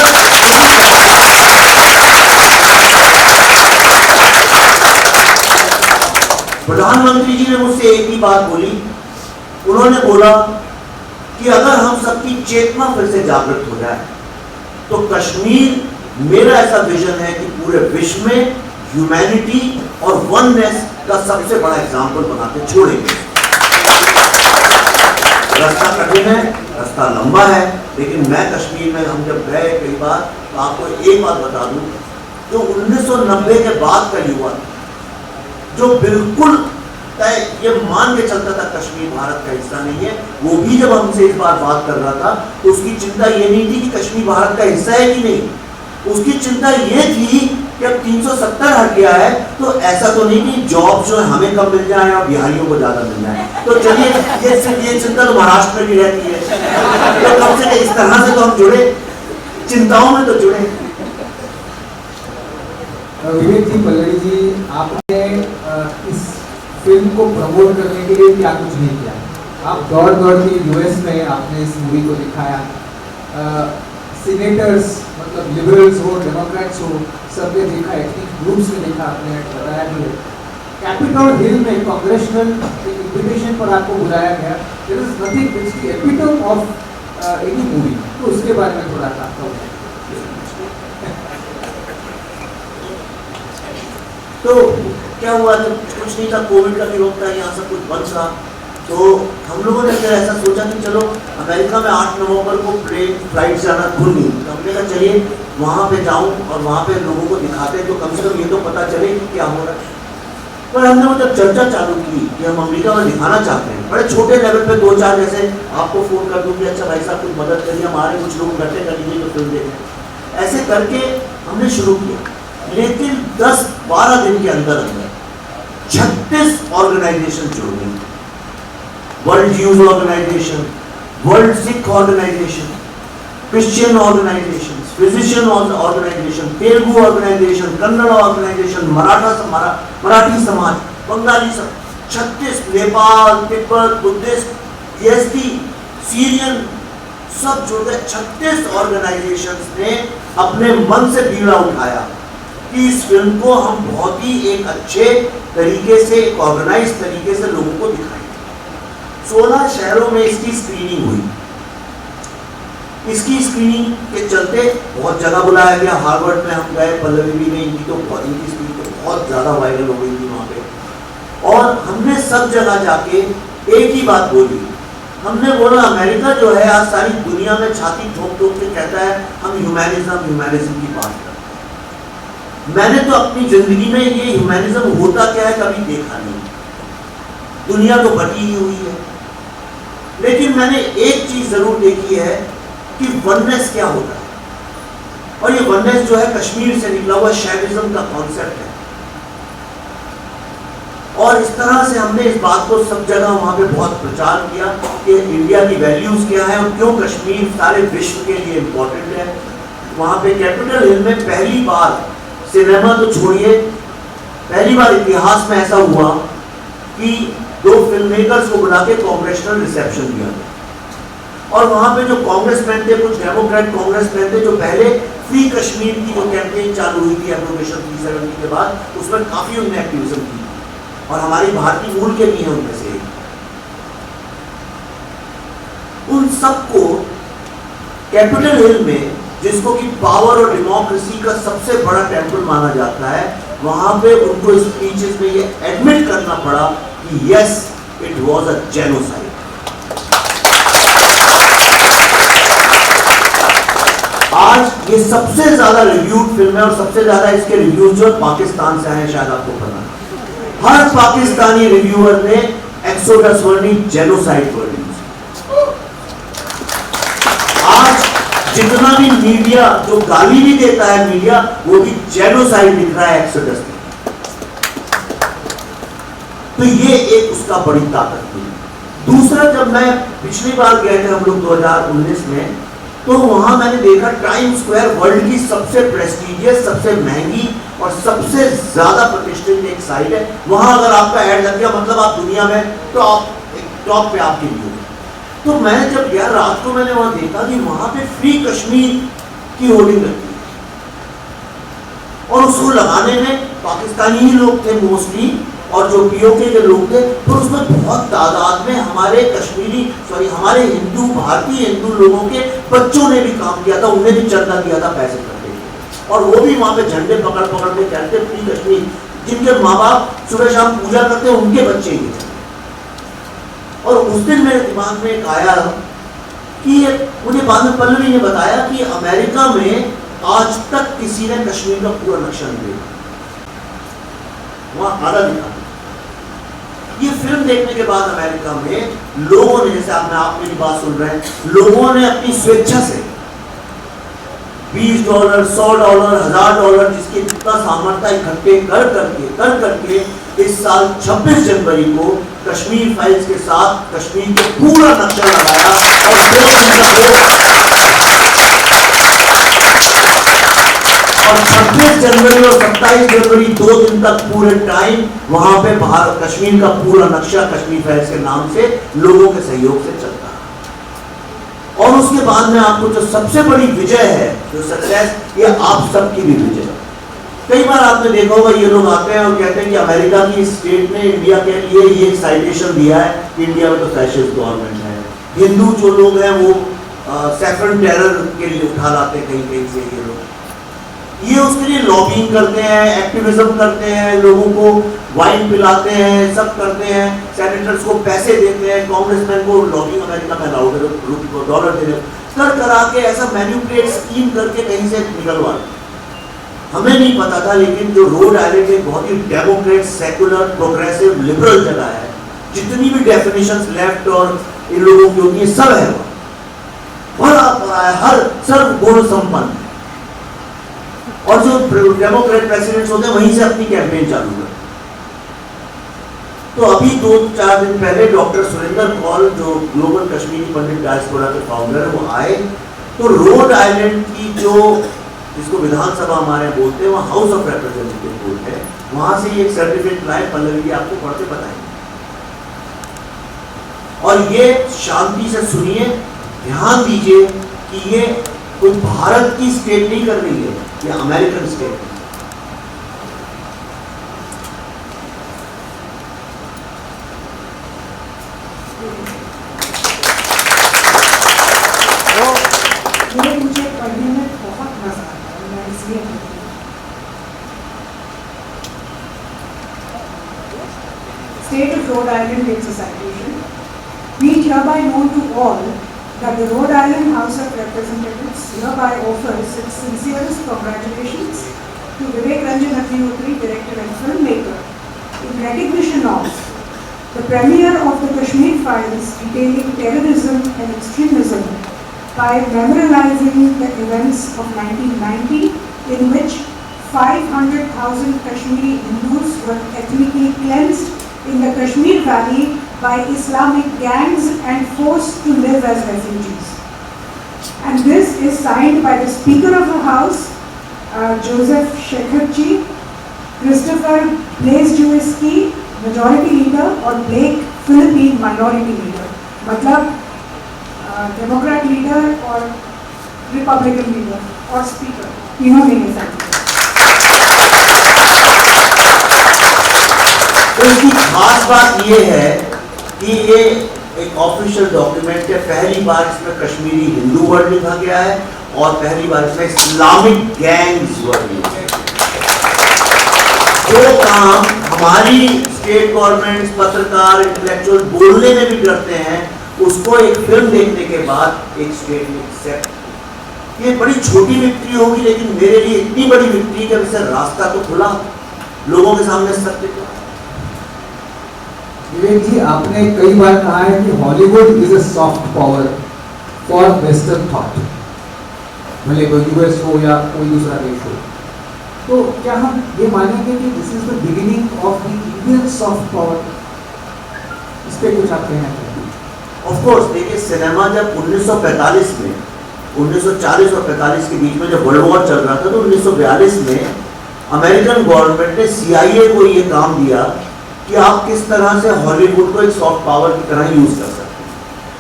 प्रधानमंत्री जी ने मुझसे एक ही बात बोली, उन्होंने बोला कि अगर हम सबकी चेतना फिर से जागृत हो जाए तो कश्मीर मेरा ऐसा विजन है कि पूरे विश्व में ह्यूमैनिटी और वननेस का सबसे बड़ा एग्जाम्पल बना के छोड़ेंगे। रास्ता कठिन है, रास्ता लंबा है, लेकिन मैं कश्मीर में हम जब गए कई बार, तो आपको एक बात बता दूं, जो 1990 के बाद का युवा जो बिल्कुल ये मान के चलता था कश्मीर भारत का हिस्सा नहीं है, वो भी जब हमसे इस बार बात कर रहा था तो उसकी चिंता ये नहीं थी कि कश्मीर भारत का हिस्सा है कि नहीं, उसकी चिंता ये थी कि अब 370 हट गया है तो ऐसा तो नहीं कि जॉब जो है हमें कम मिल जाए और बिहारियों को ज्यादा मिल जाए। तो चलिए ये चिंता तो महाराष्ट्र में भी रहती है, तो कम से कम इस तरह से तो हम जुड़े, चिंताओं में तो जुड़े। विवेक जी, पल्लवी जी, आपने इस फिल्म को प्रमोट करने के लिए क्या कुछ नहीं किया। आप दौड़ के यूएस में आपने इस मूवी को दिखाया, सीनेटर्स मतलब लिबरल्स हो, डेमोक्रेट्स हो, सबने देखा, एथनिक ग्रुप्स ने देखा, आपने बताया भी है। कैपिटल हिल में कांग्रेशनल इन्विटेशन पर आपको बुलाया गया, there is nothing, it's the epitome of any movie. तो उसके बारे में थोड़ा सा बताओ। तो क्या हुआ, जब कुछ नहीं था, कोविड का भी वक्त था, यहाँ सब कुछ बंद था, तो हम लोगों ने फिर ऐसा सोचा कि चलो अमेरिका में 8 नवंबर को प्लेन फ्लाइट जाना खुल गई, तो हमने कहा चलिए वहाँ पे जाऊँ और वहाँ पे लोगों को दिखाते तो कम से कम ये तो पता चले कि क्या हो रहा है। पर हमने वो जब चर्चा चालू की कि हम अमेरिका में दिखाना चाहते हैं, बड़े छोटे लेवल पे 2-4 जैसे आपको फ़ोन कर दूँ कि अच्छा भाई साहब कुछ मदद करिए, हमारे कुछ लोग इकट्ठे कर लीजिए तो फिल्म देखें, ऐसे करके हमने शुरू किया। लेकिन 10-12 दिन के अंदर 36 ऑर्गेनाइजेशन जुड़ गई, world Jews organisation, world Sikh organisation, Christian organisation, physician organisation, Telugu organisation, Kannada organisation, Marathi समाज, बंगाली समाज, 36, Nepal, Tibet, Buddhist, Yazidi, Syrian, सब जुड़ गए। 36 ऑर्गेनाइजेशंस ने अपने मन से बीड़ा उठाया कि इस फिल्म को हम बहुत ही एक अच्छे तरीके से, एक ऑर्गेनाइज तरीके से लोगों को दिखाएंगे। 16 शहरों में इसकी स्क्रीनिंग हुई। इसकी स्क्रीनिंग के चलते बहुत जगह बुलाया गया, हार्वर्ड में हम गए, पल्लवी भी ने इनकी स्क्रीनिंग तो बहुत ज़्यादा वायरल हो गई थी वहाँ पे। और हमने सब जगह जाके एक ही बात बोली, हमने बोला अमेरिका जो है आज सारी दुनिया में छाती ठोक के कहता है हम ह्यूमैनिज्म की बात करते हैं। मैंने तो अपनी जिंदगी में ये ह्यूमैनिज्म होता क्या है कभी देखा नहीं, दुनिया तो बटी ही हुई है, लेकिन मैंने एक चीज जरूर देखी है कि वननेस क्या होता है, और ये वननेस जो है कश्मीर से निकला हुआ शैविज्म का कॉन्सेप्ट है। और इस तरह से हमने इस बात को सब जगह वहां पे बहुत प्रचार किया कि इंडिया की वैल्यूज क्या है और क्यों कश्मीर सारे विश्व के लिए इम्पोर्टेंट है। वहां पे कैपिटल हिल में पहली बार, सिनेमा तो छोड़िए, पहली बार इतिहास में ऐसा हुआ कि 2 फिल्म मेकर्स को बुला के कांग्रेशनल रिसेप्शन दिया, और वहां पे जो कांग्रेसमैन थे, कुछ डेमोक्रेट कांग्रेसमैन थे, जो पहले फ्री कश्मीर की जो कैंपेन चालू हुई थी एब्रोगेशन 370 के बाद, उसमें काफी उन्होंने एक्टिविज्म की, और हमारी भारतीय मूल के भी हैं उनमें से। उन सबको कैपिटल हिल में, जिसको कि पावर और डेमोक्रेसी का सबसे बड़ा टेम्पल माना जाता है, वहां पे उनको स्पीचेस में ये एडमिट करना पड़ा कि yes it was a genocide. आज ये सबसे ज्यादा रिव्यूड फिल्म है, और सबसे ज्यादा इसके रिव्यूज जो पाकिस्तान से आए हैं, शायद आपको पता है। हर पाकिस्तानी रिव्यूअर ने एक्सोडस वर्ड नहीं, जेनोसाइड वर्ड यूज। आज जितना भी मीडिया जो गाली भी देता है मीडिया, वो भी जेनोसाइड लिख रहा है एक्सोडस में। तो ये एक उसका बड़ी ताकत थी। दूसरा, जब मैं पिछली बार गए थे हम लोग 2019 में, तो वहां मैंने देखा टाइम स्क्वायर वर्ल्ड की सबसे प्रेस्टीजियस, सबसे महंगी और सबसे ज्यादा प्रतिष्ठित एक साइट है। वहां अगर आपका ऐड लग गया मतलब आप दुनिया में तो आप एक टॉप पे आपके लिए। तो मैंने जब गया रात को, मैंने वहां देखा कि वहां पे फ्री कश्मीर की होर्डिंग लगी, और उसको लगाने में पाकिस्तानी ही लोग थे मोस्टली, और जो पीओके के लोग थे, तो उसमें बहुत तादाद में हमारे हमारे हिंदू, भारतीय हिंदू लोगों के बच्चों ने भी काम किया था, उन्हें भी चंदा किया था पैसे करने के लिए। और वो भी वहाँ पे झंडे पकड़ पकड़ के कहते फ्री कश्मीर, जिनके माँ बाप सुबह शाम पूजा करते हैं उनके बच्चे ही हैं। और उस दिन मेरे दिमाग में एक आया कि मुझे बाद में पल्लवी ने बताया कि अमेरिका में आज तक किसी ने कश्मीर का पूरा नक्शा नहीं देखा, वहां आधा दिखा। ये फिल्म देखने के बाद अमेरिका में लोगों ने, जैसे आप मेरी बात सुन रहे हैं, लोगों ने अपनी स्वेच्छा से $20, $100, $1000 जिसके जितना सामर्थ्य इकट्ठे कर करके इस साल 26 जनवरी को कश्मीर फाइल्स के साथ कश्मीर के पूरा नक्शा लगाया और 26 जनवरी और 27 जनवरी 2 दिन तक पूरे टाइम वहां पे भारत कश्मीर का पूरा नक्शा कश्मीर फाइल्स के नाम से लोगों के सहयोग से चलता है। और उसके बाद में आपको जो सबसे बड़ी विजय है, जो सक्सेस, ये आप सबकी भी विजय है। कई बार आपने देखा होगा ये लोग आते हैं और कहते हैं कि अमेरिका की स्टेट ने इंडिया के लिए ये साइटेशन दिया है कि इंडिया में तो फैशिस्ट गवर्नमेंट है। हिंदू जो लोग हैं वो सैफरन टेरर के लिए उठा लाते कहीं कहीं से ये लोग, ये उसके लिए लॉबिंग करते हैं, एक्टिविज्म करते हैं, लोगों को वाइन पिलाते हैं, सब करते हैं, सेनेटर्स को पैसे देते हैं, कांग्रेसमैन को लॉबिंग अमेरिका में अलाउड है, $1 देने कर करा के ऐसा मैन्युपुलेट स्कीम करके कहीं से निकलवा। हमें नहीं पता था, लेकिन जो रोड आइलैंड एक बहुत ही डेमोक्रेट, सेकुलर, प्रोग्रेसिव, लिबरल जगह है, जितनी भी डेफिनेशंस लेफ्ट और इन लोगों की होती है सब है, बड़ा बड़ा है, हर सर्व गुण संपन्न। और जो डेमोक्रेट प्रेसिडेंट्स होते हैं वहीं से अपनी कैंपेन चालू करते। तो अभी 2-4 दिन पहले डॉक्टर सुरेंद्र कौल, जो ग्लोबल कश्मीरी पंडित डायस्पोरा के फाउंडर है, वो आए तो रोड आइलैंड की जो, जिसको विधानसभा हमारे बोलते हैं, वहाँ हाउस ऑफ रिप्रेजेंटेटिव बोलते हैं, वहां से एक सर्टिफिकेट लाए, पल्लवी जी आपको पढ़ के बताएंगे। और ये शांति से सुनिए, ध्यान दीजिए कि ये कोई भारत की स्टेट नहीं कर रही है, ये अमेरिकन स्टेट है। ये मुझे पढ़ने में बहुत मजा आता है, मैं इसलिए पढ़ती हूँ। State of Rhode Island takes a citation. Be it hereby known to all that the Rhode Island House of Representatives hereby offers its sincerest congratulations to Vivek Ranjan Agnihotri, director and filmmaker, in recognition of the premiere of the Kashmir Files detailing terrorism and extremism by memorializing the events of 1990, in which 500,000 Kashmiri Hindus were ethnically cleansed in the Kashmir Valley by Islamic gangs and forced to live as refugees. And this is signed by the Speaker of the House, Joseph Shekhardji, Christopher Blaise Jewiski, Majority Leader, और Blake Philippine Minority Leader. मतलब डेमोक्रेट लीडर और रिपब्लिकन लीडर और स्पीकर, तीनों ने ये साइन किया। तो इसकी खास बात ये है कि ये एक ऑफिशियल डॉक्यूमेंट है, पहली बार इसमें कश्मीरी हिंदू वर्ड लिखा गया है और पहली बार इसमें इस्लामिक गैंग्स वर्ड लिखा गया है। जो काम हमारी स्टेट गवर्नमेंट, पत्रकार, इंटेलेक्चुअल बोलने में भी करते हैं, उसको एक फिल्म देखने के बाद एक स्टेट ने एक्सेप्ट। ये बड़ी छोटी विक्ट्री होगी, लेकिन मेरे लिए इतनी बड़ी विक्ट्री कि इससे रास्ता तो खुला, लोगों के सामने सत्य को। विवेक जी, आपने कई बार कहा है कि Hollywood is a soft power for western thought, भले कोई यूएस हो या कोई दूसरा देश हो। तो क्या हम ये मानेंगे कि this is the beginning of the Indian soft power? इस पे कुछ आप कहना चाहेंगे? ऑफ कोर्स, देखिए सिनेमा जब 1945 में, 1940 और 45 के बीच में जब वर्ल्ड वॉर चल रहा था, तो 1942 में अमेरिकन गवर्नमेंट ने CIA को ये काम दिया कि आप किस तरह से हॉलीवुड को एक सॉफ्ट पावर की तरह यूज कर सकते हैं।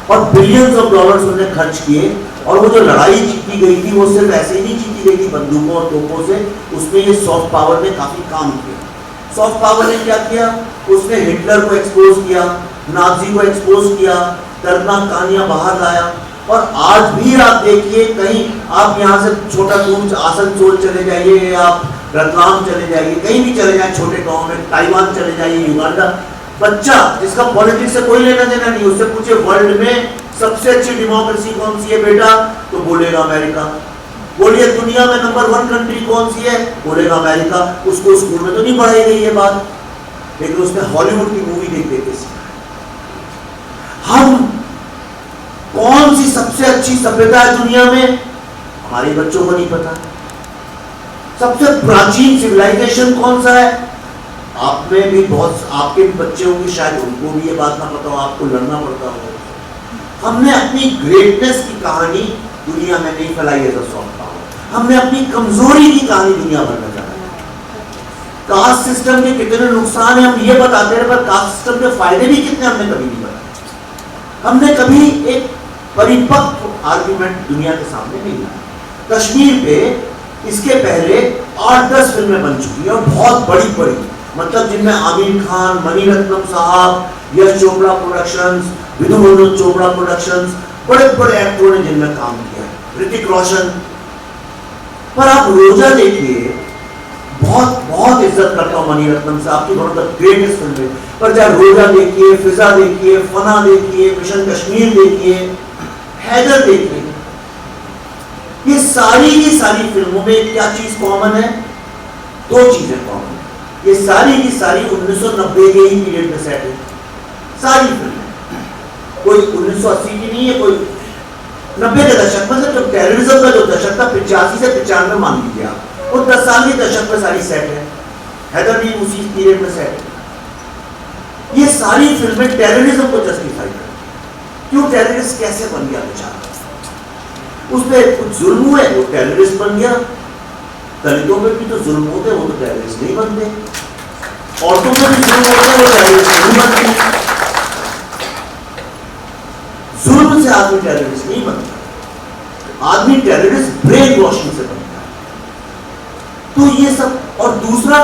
और बिलियंस ऑफ डॉलर्स उन्होंने खर्च किए, और वो जो लड़ाई जीती गई थी वो सिर्फ ऐसे ही नहीं जीती गई थी बंदूकों और तोपों से, उसमें ये सॉफ्ट पावर ने काफी काम किया। सॉफ्ट पावर ने क्या किया? उसने हिटलर को एक्सपोज किया, नाजी को एक्सपोज किया, दर्दनाक कहानियां बाहर लाया, और आज भी आप देखिए, कहीं आप यहाँ से छोटा दूर आसनसोल चले जाइए, आप रतलाम चले जाइए, कहीं भी चले जाए छोटे गांव में, ताइवान चले जाइए, युगांडा, बच्चा जिसका पॉलिटिक्स से कोई लेना देना नहीं, उससे पूछे वर्ल्ड में सबसे अच्छी डेमोक्रेसी कौन सी है बेटा, तो बोलेगा अमेरिका। बोलिए दुनिया में नंबर 1 कंट्री कौन सी है, बोलेगा अमेरिका। उसको स्कूल में तो नहीं पढ़ाई गई ये बात, लेकिन उसने हॉलीवुड की मूवी देख देख के सीखा। हम कौन सी सबसे अच्छी सभ्यता है दुनिया में, हमारे बच्चों को नहीं पता। सबसे प्राचीन सिविलाइजेशन कौन सा है, आप में भी बहुत, आपके भी बच्चे होंगे शायद, उनको भी ये बात ना पता हो, आपको लड़ना पड़ता हो। हमने अपनी ग्रेटनेस की कहानी दुनिया में नहीं फैलाई एज अ सॉफ्ट पावर, हमने अपनी कमजोरी की कहानी दुनिया भर में फैलाई। कास्ट सिस्टम के कितने नुकसान है हम ये बताते हैं, पर कास्ट सिस्टम के फायदे भी कितने हमने कभी नहीं बताए। हमने कभी एक परिपक्व आर्गुमेंट दुनिया के सामने नहीं लाया। कश्मीर पे इसके पहले 8-10 फिल्में बन चुकी है, और बहुत बड़ी बड़ी, मतलब जिनमें आमिर खान, मणिरत्नम साहब, यश चोपड़ा प्रोडक्शंस, विधु मनोज चोपड़ा प्रोडक्शंस, बड़े बड़े एक्टरों ने जिनमें काम किया है, ऋतिक रोशन। पर आप रोजा देखिए, बहुत बहुत इज्जत करता हूं मणिरत्नम साहब की, one of the greatest film है, पर चाहे रोजा देखिए, फिजा देखिए, फना देखिए, मिशन कश्मीर देखिए, हैदर देखिए, ये सारी की सारी फिल्मों में क्या चीज कॉमन है, 2 चीजें कॉमन है। ये सारी की सारी 1990 के ही पीरियड में सेट है, सारी फिल्में। कोई 1980 की नहीं है, कोई 90 के दशक में, जो टेररिज्म का जो दशक था 85 से 95 मान लीजिए आप, वो 10 साल के दशक में सारी सेट है। हैदर भी उसी पीरियड में सेट है। ये सारी फिल्में टेररिज्म को जस्टिफाई करती। क्यों, टेररिस्ट कैसे बन गया बेचारा, उस पर कुछ जुल्म हुए, वो टेररिस्ट बन गया। दलितों में भी तो जुल्म होते, वो तो टेररिस्ट नहीं बनते। औरतों में भी जुल्म होते, वो टेररिस्ट नहीं बनते। जुल्म से आदमी टेररिस्ट नहीं बनता, आदमी टेररिस्ट ब्रेन वॉशिंग से बनता है। तो ये सब, और दूसरा,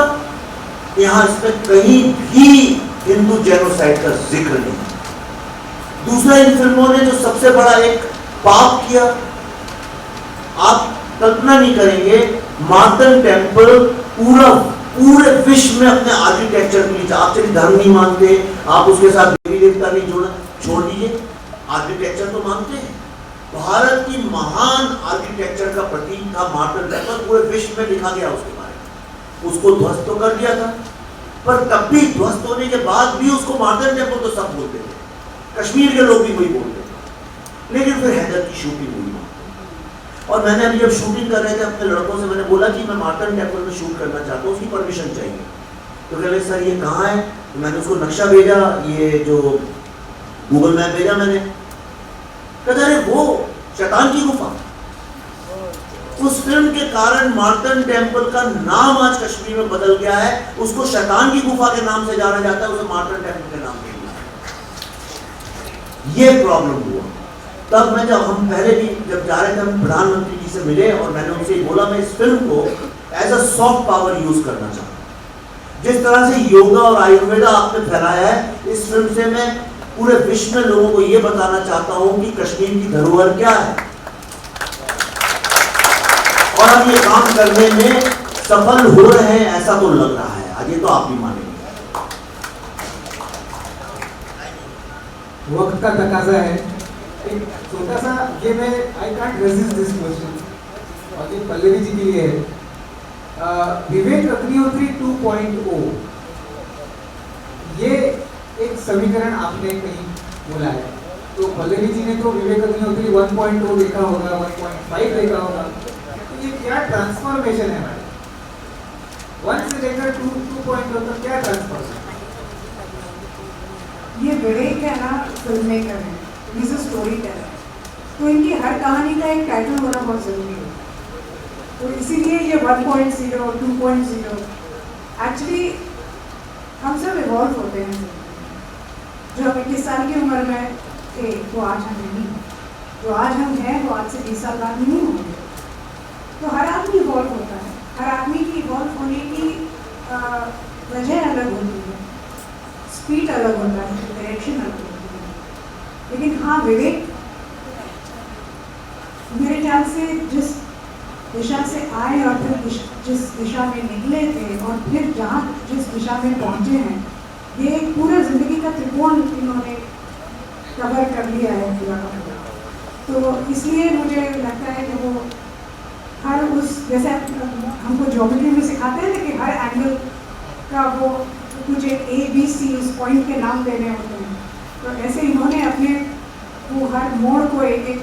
यहां इसमें कहीं भी हिंदू जेनोसाइड का जिक्र नहीं। दूसरा, इन फिल्मों ने जो सबसे बड़ा एक पाप किया, आप कल्पना नहीं करेंगे, मार्टन टेम्पल पूरे विश्व में अपने आर्किटेक्चर के लिए, आप चलिए धर्म नहीं मानते, आप उसके साथ देवी देवता नहीं जोड़ना, छोड़ दीजिए, आर्किटेक्चर तो मानते हैं। भारत की महान आर्किटेक्चर का प्रतीक था मार्टन टेम्पल, पूरे विश्व में लिखा गया उसके बारे में। उसको ध्वस्त तो कर दिया था, पर तब भी ध्वस्त होने के बाद भी उसको मार्टन टेम्पल तो सब बोलते थे, कश्मीर के लोग भी वही बोलते थे। लेकिन फिर हैदर की शूटिंग हुई, और मैंने अभी जब शूटिंग कर रहे थे अपने लड़कों से, मैंने बोला कि मैं मार्टन टेम्पल में शूट करना चाहता हूँ, उसकी परमिशन चाहिए। तो कह रहे सर ये कहाँ है, तो मैंने उसको नक्शा भेजा, ये जो गूगल मैप भेजा मैंने, कहते अरे वो शैतान की गुफा। उस फिल्म के कारण मार्टन टेम्पल का नाम आज कश्मीर में बदल गया है, उसको शैतान की गुफा के नाम से जाना जाता है, उसे मार्टन टेम्पल के नाम से। ये प्रॉब्लम हुआ। तब मैं, जब हम पहले भी जब जा रहे थे, हम प्रधानमंत्री जी से मिले, और मैंने उनसे बोला मैं इस फिल्म को as a soft power use करना चाहता हूँ। जिस तरह से योगा और आयुर्वेदा आपने फैलाया है, इस फिल्म से मैं पूरे विश्व में लोगों को ये बताना चाहता हूँ कि कश्मीर की धरोहर क्या है, और हम ये काम करने में सफल हो रहे हैं, ऐसा तो लग रहा है। आज ये तो आप भी मानेंगे। वक्त का तकाजा है, एक छोटा सा ये, मैं I can't resist this question, और ये पल्लवी जी के लिए है। विवेक अग्निहोत्री 2.0, ये एक समीकरण आपने कहीं बोला है, तो पल्लवी जी ने तो विवेक अग्निहोत्री 1.0 देखा होगा, 1.5 देखा होगा, तो ये क्या ट्रांसफॉर्मेशन है मैडम, 1 से लेकर 2.0 तक क्या ट्रांसफॉर्मेशन? ये विवेक है ना, फिल्म मेकर है, इज अ स्टोरी टेलर, तो इनकी हर कहानी का एक टाइटल होना बहुत ज़रूरी है। तो इसीलिए ये 1.0, 2.0, एक्चुअली हम सब इवॉल्व होते हैं। जो हम 21 साल की उम्र में थे, तो आज हम नहीं, जो आज हम हैं वो आज से 20 साल बाद नहीं होंगे। तो हर आदमी इवॉल्व होता है, हर आदमी की इवॉल्व होने की वजह अलग होती है, स्पीड अलग होता है, डायरेक्शन अलग होती है। लेकिन हाँ, विवेक दिशा में निकले थे और फिर जहाँ जिस दिशा में पहुँचे हैं, ये एक पूरा ज़िंदगी का त्रिकोण इन्होंने कवर कर लिया है पूरा का पूरा। तो इसलिए मुझे लगता है कि वो हर उस, जैसे हमको ज्योमेट्री में सिखाते हैं ना कि हर एंगल का वो कुछ एक ABC उस पॉइंट के नाम देने होते हैं, तो ऐसे इन्होंने अपने वो हर मोड़ को एक एक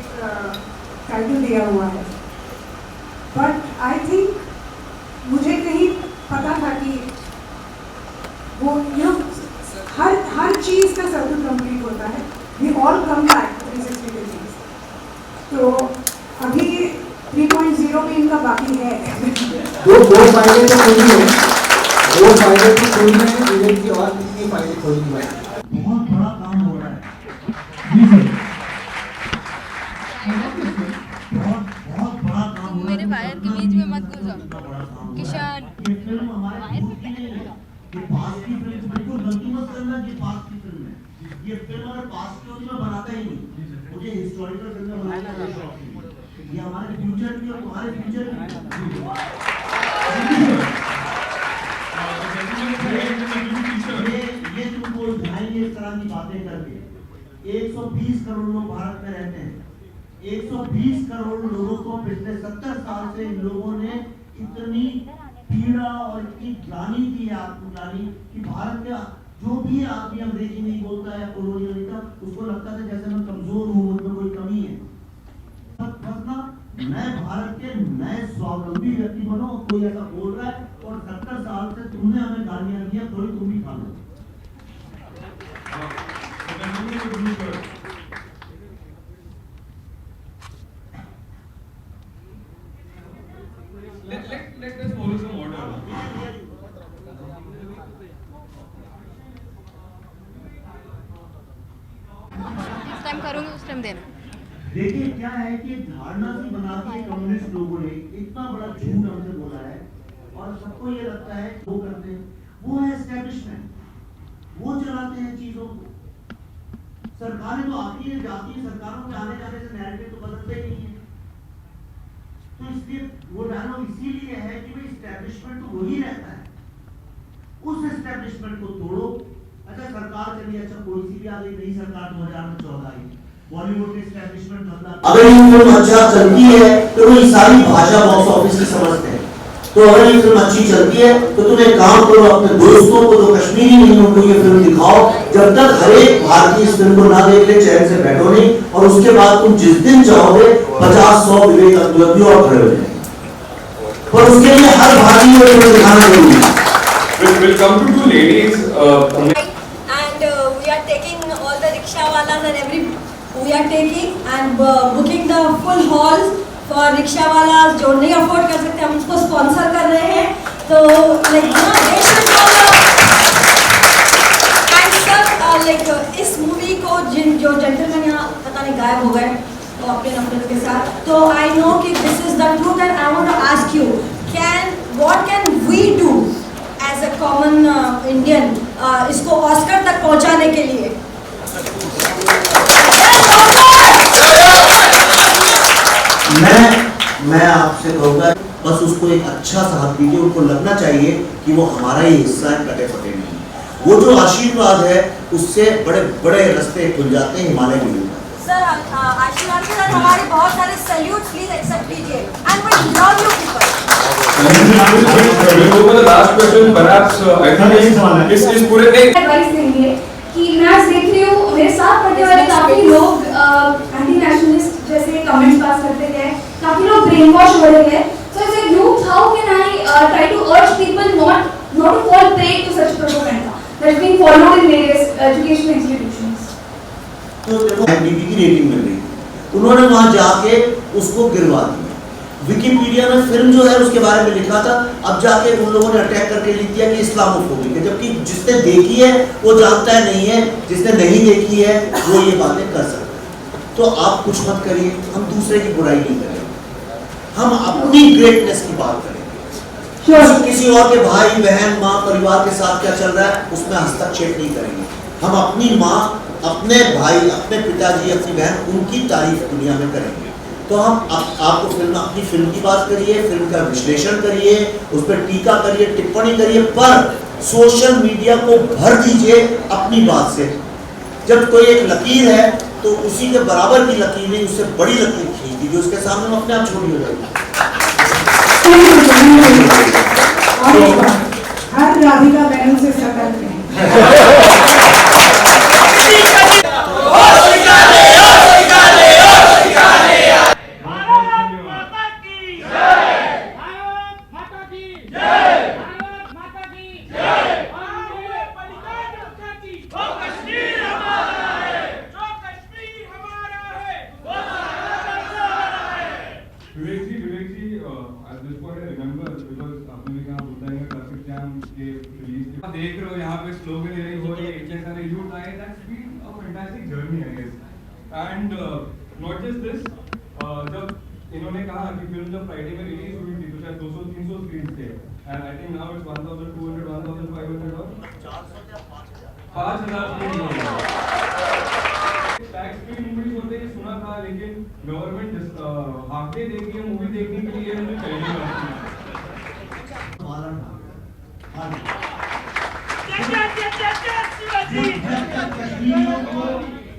टाइटल दिया हुआ है। बट आई थिंक मुझे कहीं पता था कि वो हर चीज़ का सर्कल कंप्लीट होता है। We all come back 360 degrees. तो अभी 3.0 में इनका बाकी है। दो फायदे तो खोली है, दो फायदे तो खोली है, विवेक की और कितनी फायदे खोली है। बहुत बड़ा काम हो रहा है। बहुत बड़ा काम हो रहा है। मेरे वायर के बीच में मत घुसो किशन। ये फिल्म हमारे दोस्त की नहीं है, ये पास की फिल्म, बिल्कुल गलती मत करना, ये पास की फिल्म है। ये फिल्म अगर पास की होती मैं बनाता ही नहीं, मुझे हिस्टोरिकल फिल्में बनाने का शौक है। ये हमारे फ्यूचर की और तुम्हारे फ्यूचर की ये तुमको उठाएंगे इस तरह की बातें करके। 120 करोड़ लोग भारत में रहते हैं। 120 करोड़ लोगों को पिछले 70 साल से इन लोगों ने इतनी पीड़ा और इतनी ग्लानि दी है, आत्मग्लानि, कि भारत के जो भी आदमी अंग्रेजी नहीं बोलता है, कोलोनियल नहीं था, उसको लगता था जैसे मैं कमजोर हूँ, मुझमें कोई कमी है। मैं भारत के नए स्वावलंबी व्यक्ति बनो, कोई ऐसा बोल रहा है और 70 साल से तुमने हमें गालियां दी, थोड़ी तुम भी खा लो। Let us follow some order. जिस टाइम करूँगी उस टाइम देना। देखिए क्या है कि धारणा सी बना दी कम्युनिस्ट लोगों ने, इतना बड़ा झूठ हमसे बोला है और सबको ये लगता है वो करते हैं, वो है एस्टेब्लिशमेंट, वो चलाते हैं चीजों को। सरकारें तो आती है जाती है, सरकारों के आने जाने से नैरेटिव तो बदलते ही नहीं है। तो इसलिए वो डायलॉग इसीलिए है कि भाई एस्टेब्लिशमेंट तो वही रहता है, उस एस्टेब्लिशमेंट को तोड़ो। अच्छा सरकार चली, अच्छा कोई सी भी आ गई, नई सरकार 2014 आई, बॉलीवुड के एस्टेब्लिशमेंट बदला। अगर ये फिल्म अच्छा चलती है तो वो सारी भाषा बॉक्स ऑफिस की समझते हैं। तो अगर ये फिल्म अच्छी चलती है तो तुम एक काम करो, अपने दोस्तों को जो कश्मीरी नहीं उनको ये फिल्म दिखाओ। जब तक हर एक भारतीय इस फिल्म को ना देख ले चैन से बैठो नहीं, और उसके बाद तुम जिस दिन चाहोगे 50-100 विवेक अद्वैती और खड़े हो जाएंगे। पर उसके लिए हर भारतीय को फिल्म दिखाना जरूरी है। We'll come to two ladies. And we are taking all the rickshaw walas and we are taking and booking the full halls for rickshaw walas जो नहीं afford कर सकते, हम उसको sponsor कर रहे हैं। तो like and sir like इस मूवी को जो gentleman यहाँ पता नहीं गायब हो गए तो अपने नंबर के साथ, तो I know कि this is the truth and I want to ask you, what can we do as a common Indian इसको ऑस्कर तक पहुंचाने के लिए? मैं आपसे कहूँगा बस उसको एक अच्छा सा हाथ दीजिए, उनको लगना चाहिए कि वो हमारा ही हिस्सा है, कटे फटे नहीं। वो जो आशीर्वाद है उससे बड़े बड़े रास्ते खुल जाते हैं, हिमालय भी मिलता है। सर आशीर्वाद के साथ हमारे बहुत सारे सैल्यूट प्लीज एक्सेप्ट कीजिए and we love you people. We'll go for the last question. Perhaps I think इस पूरे एडवाइस देंगे कि मैं आज देख रही हूँ मेरे साथ पढ़ने वाले काफी लोग एंटी नेशनलिस्ट जैसे कमेंट्स पास करते गए, काफी लोग ब्रेन वॉश हो रहे हैं। So as a youth, how can I try to urge people not to fall prey to such propaganda that's being followed in various educational institutions? तो देखो IMDb की रेटिंग मिल रही है, उन्होंने वहाँ जाके उसको गिरवा दिया। विकिपीडिया में फिल्म जो है उसके बारे में लिखा था, अब जाके उन लोगों ने अटैक करके लिख दिया कि इस्लामोफोबिक है, जबकि जिसने देखी है वो जानता है नहीं है, जिसने नहीं देखी है वो ये बातें कर सकता है। तो आप कुछ मत करिए, हम दूसरे की बुराई नहीं करेंगे, हम अपनी ग्रेटनेस की बात करेंगे। किसी और के भाई बहन माँ परिवार के साथ क्या चल रहा है उसमें हस्तक्षेप नहीं करेंगे। हम अपनी माँ, अपने भाई, अपने पिताजी, अपनी बहन, उनकी तारीफ दुनिया में करेंगे। तो हम आपको फिल्म, अपनी फिल्म की बात करिए, फिल्म का विश्लेषण करिए, उस पर टीका करिए, टिप्पणी करिए, पर सोशल मीडिया को भर दीजिए अपनी बात से। जब कोई एक लकीर है तो उसी के बराबर की लकीर नहीं, उससे बड़ी लकीर खींच दीजिए उसके सामने, में अपने आप छोड़ी हो जाएगी। हर राधिका बहनों से सतर्क है। देख रहे हो यहाँ पे स्लोगन लिरिक्स हो रही है, इतने सारे यूथ आए, that's been a fantastic journey I guess. And not just this, जब इन्होंने कहा कि फिल्म जब फ्राइडे में रिलीज हुई थी तो शायद 200-300 स्क्रीन्स थे, and I think now it's 1200 1500 और 5000 स्क्रीन हो गए। टैक्स फ्री मूवीज होते हैं सुना था, लेकिन गवर्नमेंट हाफ डे देख रही है मूवी देखने के लिए मुझे पहली बार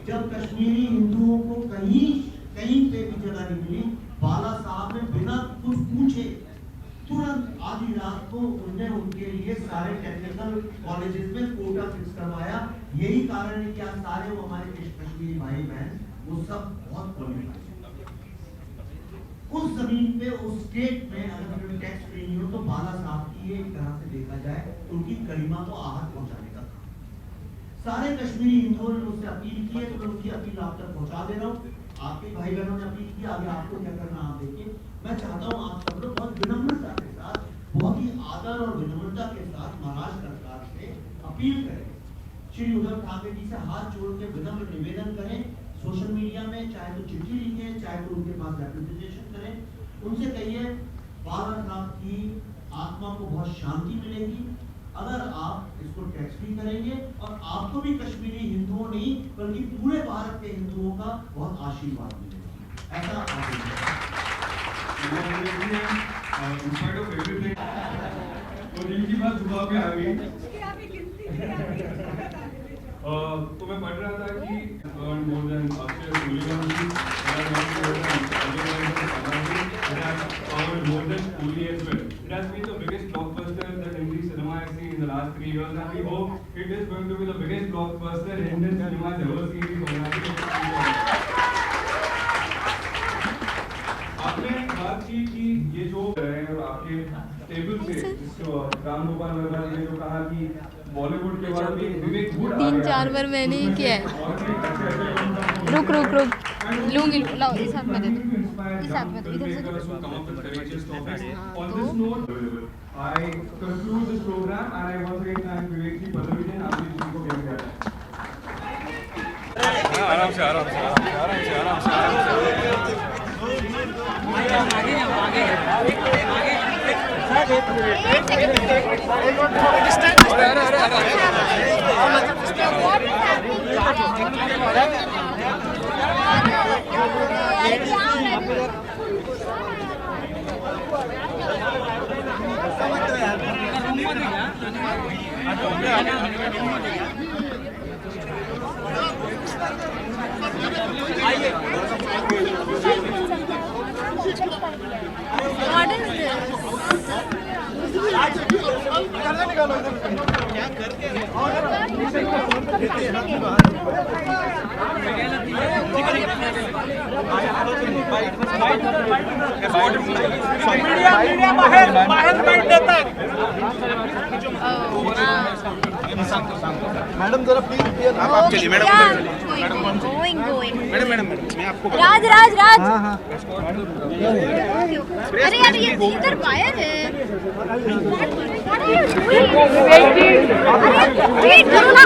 जब कश्मीरी हिंदुओं को कहीं पे भी जगह नहीं मिली, बाला साहब ने बिना कुछ पूछे तुरंत आधी रात को उन्होंने उनके लिए सारे टेक्निकल कॉलेजेस में कोटा फिक्स करवाया। यही कारण है कि आज सारे वो हमारे कश्मीरी भाई बहन वो सब बहुत क्वालिफाइड। उस जमीन पे, उस स्टेट में अगर टैक्स फ्री नहीं हो तो बाला साहब की एक तरह से देखा जाए उनकी गरिमा को आहत पहुंचाने का काम। सारे कश्मीरी हिंदुओं ने मुझसे अपील की है, तो मैं उनकी अपील आप तक पहुंचा दे रहा हूँ। आपके भाई बहनों ने अपील की, आगे आपको क्या करना आप देखिए। मैं चाहता हूँ आप सब लोग बहुत विनम्रता के साथ, बहुत ही आदर और विनम्रता के साथ महाराष्ट्र सरकार से अपील करें, श्री उद्धव ठाकरे जी से हाथ जोड़ के विनम्र निवेदन करें, सोशल मीडिया में चाहे तो चिट्ठी लिखें, चाहे तो उनके पास रिप्रेजेंटेशन करें, उनसे कहिए बाला साहब की आत्मा को बहुत शांति मिलेगी अगर आप इसको टैक्स फ्री करेंगे, और आपको भी कश्मीरी हिंदुओं नहीं बल्कि पूरे भारत के हिंदुओं का बहुत आशीर्वाद मिलेगा। ऐसा तो दिल की बात जुबान पे आ गई। तो मैं पढ़ रहा था कि more than Akshay Suleiman more than Coolie as well. It has been the biggest blockbuster that Hindi cinema has seen in the last 3 years, and we hope it is going to be the biggest blockbuster Indian cinema has ever seen in the आपने बात की कि ये जो है और आपके टेबल से राम गोपाल वर्मा जी ने जो कहा कि बॉलीवुड के बाद भी विवेक गुड 3-4 बार मैंने ही किया है। रुक लूंगी, लाओ इस हाथ में दे दो, इस हाथ में दो, इधर से I conclude this program and I once again thank Vivek ji, Pallavi ji, आप जी को क्या कहना है। आराम मैडम जरा प्लीज आप चलिए मैडम मैडम मैं आपको राज हाँ अरे यार ये इधर वायर है, वेट करो ना।